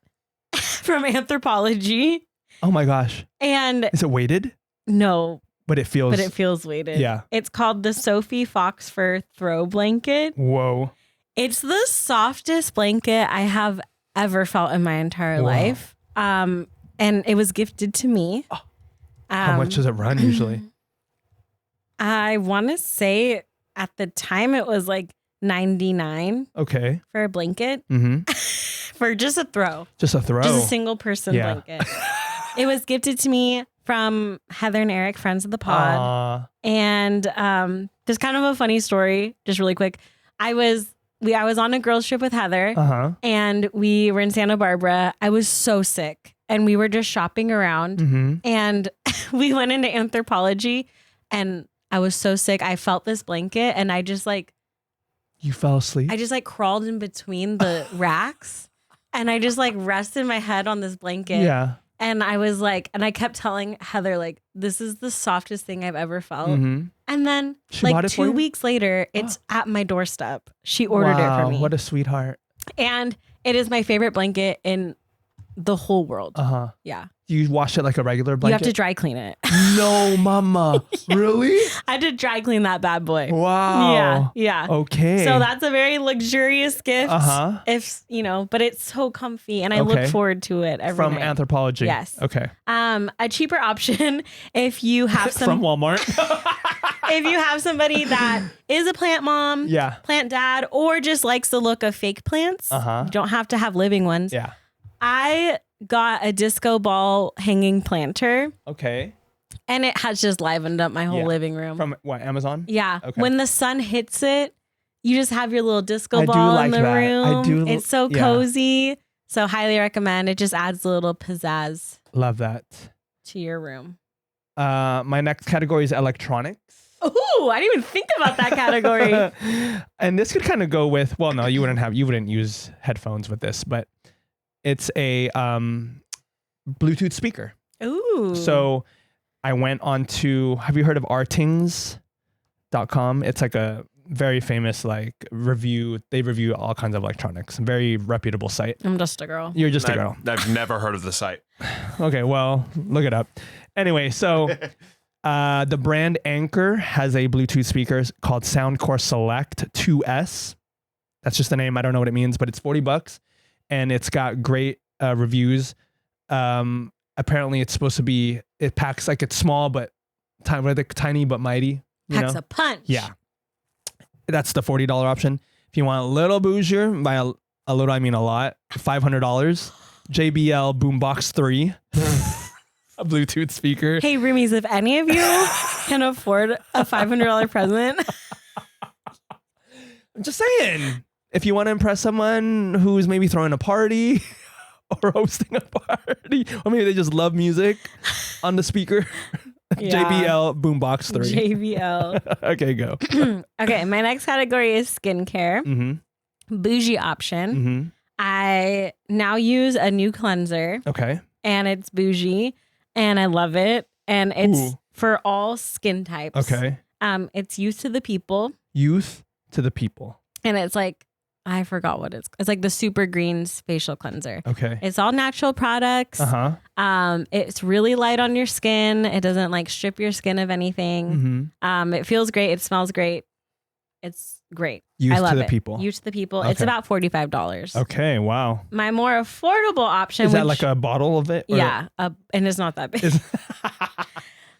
from Anthropologie. Oh my gosh. And is it weighted? No. But it feels weighted. Yeah. It's called the Sophie Fox Fur Throw Blanket. Whoa. It's the softest blanket I have ever felt in my entire life. And it was gifted to me. How much does it run usually? I want to say at the time it was like $99. Okay. For a blanket. For just a throw. Just a throw. Just a single person blanket. It was gifted to me from Heather and Eric, friends of the pod. And just kind of a funny story, just really quick. I was on a girls trip with Heather and we were in Santa Barbara. I was so sick and we were just shopping around and we went into Anthropologie and I was so sick. I felt this blanket and I just like... You fell asleep? I just like crawled in between the racks and I just like rested my head on this blanket. Yeah. And I was like, and I kept telling Heather, like, this is the softest thing I've ever felt. Mm-hmm. And then She bought like it for 2 you? weeks later, it's at my doorstep. She ordered it for me. What a sweetheart. And it is my favorite blanket in the whole world. Uh-huh. Yeah. You wash it like a regular blanket? You have to dry clean it. No, mama. Really? I had to dry clean that bad boy. Wow. Yeah. Okay. So that's a very luxurious gift. Uh-huh. If, but it's so comfy and I look forward to it every From night. Anthropology. Yes. Okay. A cheaper option if you have From Walmart. if you have somebody that is a plant mom, plant dad, or just likes the look of fake plants. Uh-huh. You don't have to have living ones. Yeah. I got a disco ball hanging planter. Okay. And it has just livened up my whole living room. From what, Amazon? Yeah. Okay. When the sun hits it, you just have your little disco ball in the room. I do. It's so cozy. So highly recommend. It just adds a little pizzazz. Love that. To your room. My next category is electronics. Ooh, I didn't even think about that category. And this could kind of go with, well, no, you wouldn't use headphones with this, but it's a Bluetooth speaker. Ooh. So I went on to, have you heard of artings.com? It's like a very famous review. They review all kinds of electronics. Very reputable site. I'm just a girl. You're just a girl. I've never heard of the site. Okay, well, look it up. Anyway, so the brand Anchor has a Bluetooth speaker called Soundcore Select 2S. That's just the name. I don't know what it means, but it's $40 and it's got great reviews. Apparently it's supposed to be, it packs like it's small, but tiny but mighty. Packs a punch. Yeah. That's the $40 option. If you want a little bougier, by a little, I mean a lot, $500, JBL Boombox 3, a Bluetooth speaker. Hey, Roomies, if any of you can afford a $500 present. I'm just saying, if you want to impress someone who's maybe throwing a party or hosting a party, or maybe they just love music on the speaker. Yeah. JBL Boombox 3. JBL. Okay, go. Okay, my next category is skincare. Mm-hmm. Bougie option. Mm-hmm. I now use a new cleanser. Okay. And it's bougie, and I love it. And it's for all skin types. Okay. It's Youth to the People. Youth to the People. And it's like, I forgot what it's like the Super Greens facial cleanser. Okay. It's all natural products. Uh-huh. It's really light on your skin. It doesn't strip your skin of anything. Mm-hmm. It feels great. It smells great. It's great. Youth I love to the it. People. Youth to the People. Okay. It's about $45. Okay. Wow. My more affordable option. Is that like a bottle of it? Or? Yeah. And it's not that big.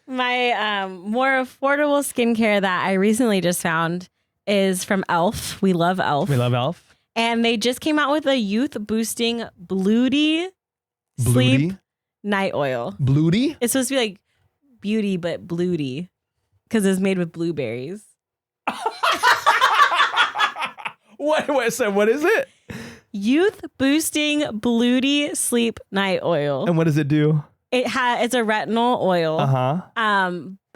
My more affordable skincare that I recently just found is from e.l.f. We love e.l.f. We love e.l.f. And they just came out with a youth boosting Bluedy sleep night oil. Bluedy? It's supposed to be like beauty, but bluedy because it's made with blueberries. Wait, so what is it? Youth boosting Bluedy sleep night oil. And what does it do? It's a retinol oil. Uh-huh.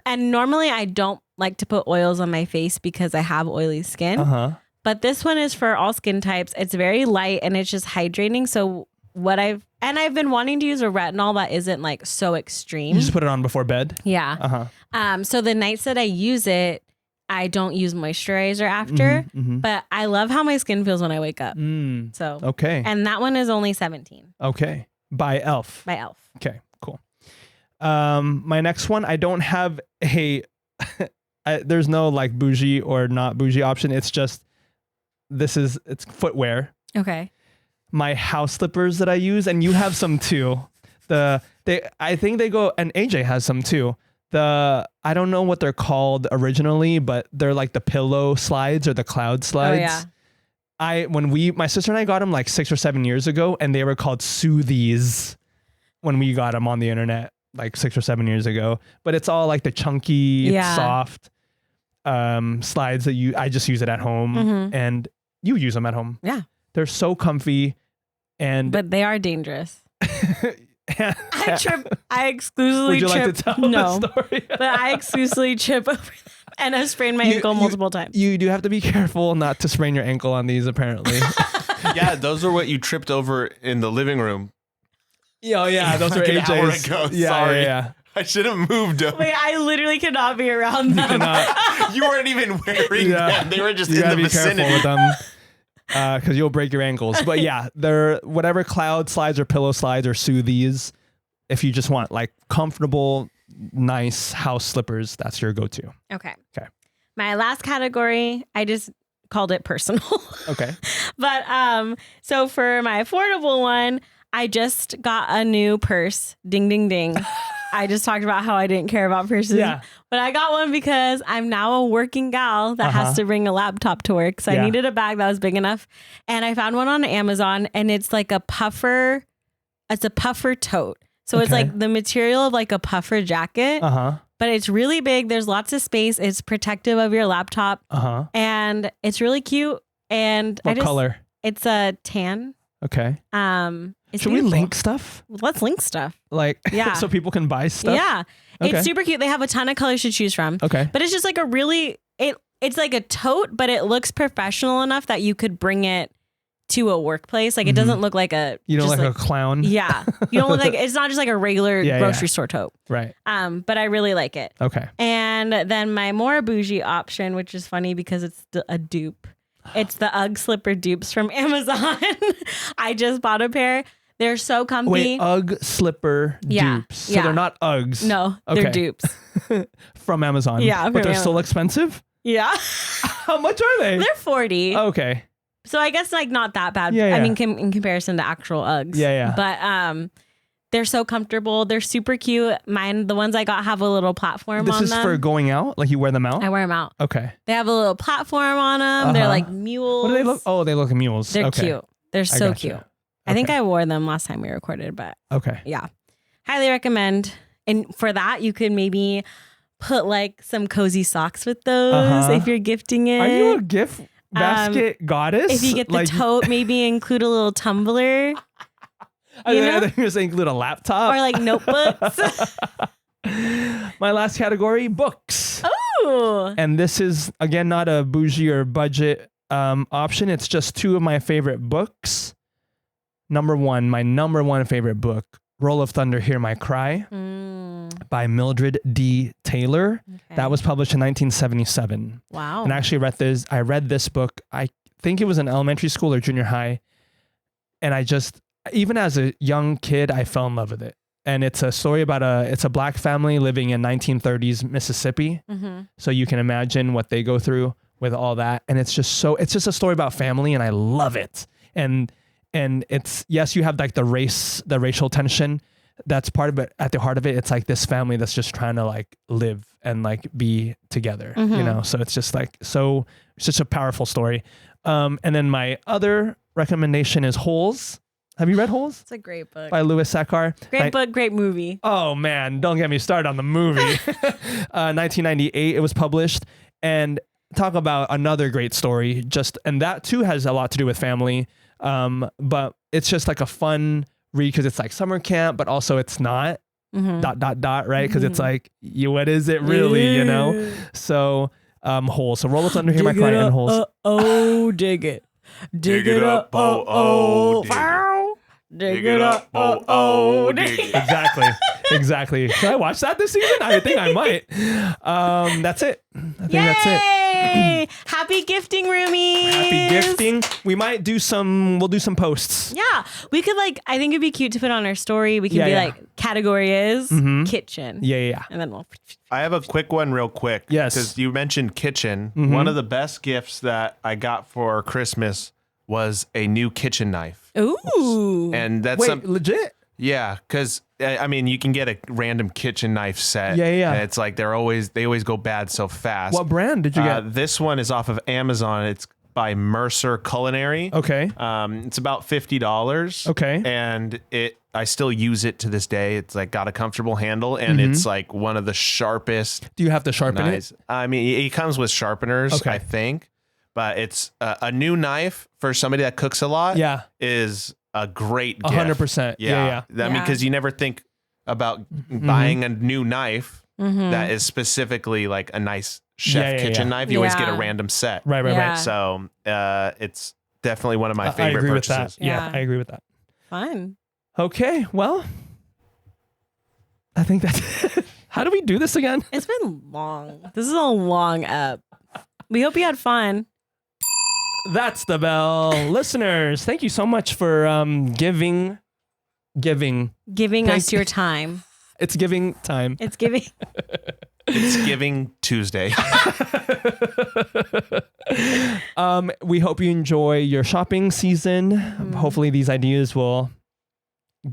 And normally I don't like to put oils on my face because I have oily skin. Uh-huh. But this one is for all skin types. It's very light and it's just hydrating. So I've been wanting to use a retinol that isn't so extreme. You just put it on before bed? Yeah. Uh-huh. So the nights that I use it, I don't use moisturizer after, but I love how my skin feels when I wake up. So okay. And that one is only $17. Okay. By e.l.f. By e.l.f. Okay, cool. My next one, I don't have a there's no bougie or not bougie option. It's just it's footwear. Okay. My house slippers that I use, and you have some too. I think they go, and AJ has some too. I don't know what they're called originally, but they're like the pillow slides or the cloud slides. Oh, yeah. My sister and I got them 6 or 7 years ago, and they were called Soothies when we got them on the internet 6 or 7 years ago. But it's all the chunky, soft slides that I just use it at home, and you use them at home. Yeah. They're so comfy, but they are dangerous. I exclusively Would you trip. like to tell no, the story? but I exclusively trip over them, and I've sprained my ankle multiple times. You do have to be careful not to sprain your ankle on these, apparently. Yeah, those are what you tripped over in the living room. Oh yeah, those are Like an hour AJ's. ago. Yeah, Sorry. yeah. I should have moved them. Wait, I literally cannot be around them. You weren't even wearing them. They were just in the vicinity. Careful with them. Because you'll break your ankles. But yeah, they're whatever cloud slides or pillow slides or soothies. If you just want like comfortable, nice house slippers, that's your go-to. Okay. Okay. My last category, I just called it personal. Okay. But so for my affordable one, I just got a new purse. Ding, ding, ding. I just talked about how I didn't care about purses. Yeah. But I got one because I'm now a working gal that has to bring a laptop to work. So I needed a bag that was big enough. And I found one on Amazon and it's like a puffer. It's a puffer tote. So it's like the material of like a puffer jacket. But it's really big. There's lots of space. It's protective of your laptop. And it's really cute. And what color? It's a tan. Okay. It's Should beautiful. we link stuff? Let's link stuff. Like, yeah. So people can buy stuff? Yeah. Okay. It's super cute. They have a ton of colors to choose from. Okay. But it's just like a really, it's like a tote, but it looks professional enough that you could bring it to a workplace. Like it doesn't look like a... You don't look like a clown? Yeah. You don't look like... It's not just like a regular grocery store tote. Right. But I really like it. Okay. And then my more bougie option, which is funny because it's a dupe. It's the UGG slipper dupes from Amazon. I just bought a pair. They're so comfy. Wait, UGG slipper dupes. So they're not Uggs. No, they're dupes. From Amazon. Yeah. But they're still expensive? Yeah. How much are they? They're $40. Okay. So I guess like not that bad. Yeah, yeah. I mean, in comparison to actual Uggs. Yeah, yeah. But they're so comfortable. They're super cute. The ones I got have a little platform on them. This is for going out? Like you wear them out? I wear them out. Okay. They have a little platform on them. They're like mules. What do they look? Oh, they look like mules. They're cute. They're so cute. Okay. I think I wore them last time we recorded, but yeah. Highly recommend. And for that, you could maybe put like some cozy socks with those if you're gifting it. Are you a gift basket goddess? If you get the tote, maybe include a little tumbler. I think you were saying include a laptop. Or like notebooks. My last category, books. Oh. And this is, again, not a bougie or budget option. It's just two of my favorite books. My number one favorite book, Roll of Thunder, Hear My Cry by Mildred D. Taylor. Okay. That was published in 1977. Wow. And actually I read this book, I think it was in elementary school or junior high. And even as a young kid, I fell in love with it. And it's a story about it's a black family living in 1930s Mississippi. So you can imagine what they go through with all that. And it's just a story about family and I love it. And it's, yes, you have like the racial tension that's part of it. At the heart of it, it's like this family that's just trying to like live and like be together, you know? So it's just like, it's such a powerful story. And then my other recommendation is Holes. Have you read Holes? It's a great book. By Louis Sachar. Great book, great movie. Oh man, don't get me started on the movie. 1998 it was published, and talk about another great story. And that too has a lot to do with family. But it's just like a fun read because it's like summer camp, but also it's not right? Because it's like, what is it really, you know? So Holes. So Roll of Thunder, Hear My Cry, and Holes. Dig it. Dig it up, dig it up, dig it. Exactly. Should I watch that this season? I think I might. That's it. That's it. Happy gifting, Roomie. Happy gifting. We'll do some posts. Yeah. We could I think it'd be cute to put on our story. We could be like, category is kitchen. Yeah. And then I have a quick one real quick. Yes. Because you mentioned kitchen. One of the best gifts that I got for Christmas was a new kitchen knife. Ooh. And that's legit? Yeah, because I mean, you can get a random kitchen knife set. Yeah. And it's like they always go bad so fast. What brand did you get? This one is off of Amazon. It's by Mercer Culinary. Okay. It's about $50. Okay. And I still use it to this day. It's like got a comfortable handle, and it's like one of the sharpest. Do you have to sharpen it? I mean, it comes with sharpeners, I think. But it's a new knife for somebody that cooks a lot. Yeah. Is a great gift. 100%. Yeah. I mean, because you never think about buying a new knife that is specifically like a nice chef kitchen knife. You always get a random set. Right. So it's definitely one of my favorite purchases. Yeah, I agree with that. Fun. Okay, well, I think that's it. How do we do this again? It's been long. This is a long ep. We hope you had fun. That's the bell. Listeners, thank you so much for giving us your time. It's giving time. It's giving. It's Giving Tuesday. We hope you enjoy your shopping season. Hopefully these ideas will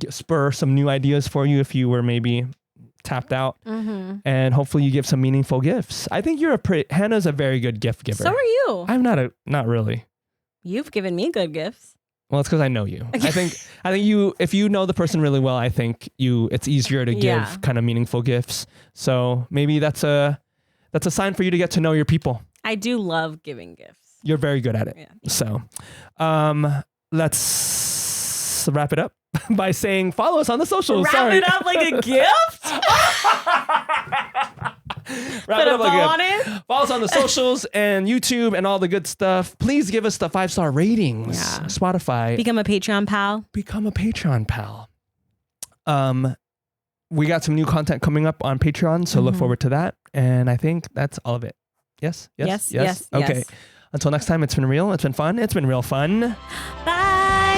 spur some new ideas for you if you were maybe tapped out. And hopefully you give some meaningful gifts. I think Hannah's a very good gift giver. So are you. I'm not really. You've given me good gifts. Well, it's because I know you. I think you, if you know the person really well, I think it's easier to give kind of meaningful gifts. So maybe that's a sign for you to get to know your people. I do love giving gifts. You're very good at it. Yeah. So, let's wrap it up by saying follow us on the socials. Wrap it up like a gift? Wrap it up like on it? Follow us on the socials and YouTube and all the good stuff. Please give us the 5-star ratings. Yeah. Spotify. Become a Patreon pal. Become a Patreon pal. We got some new content coming up on Patreon, so look forward to that. And I think that's all of it. Yes. Yes. Okay. Until next time, it's been real. It's been fun. It's been real fun. Bye.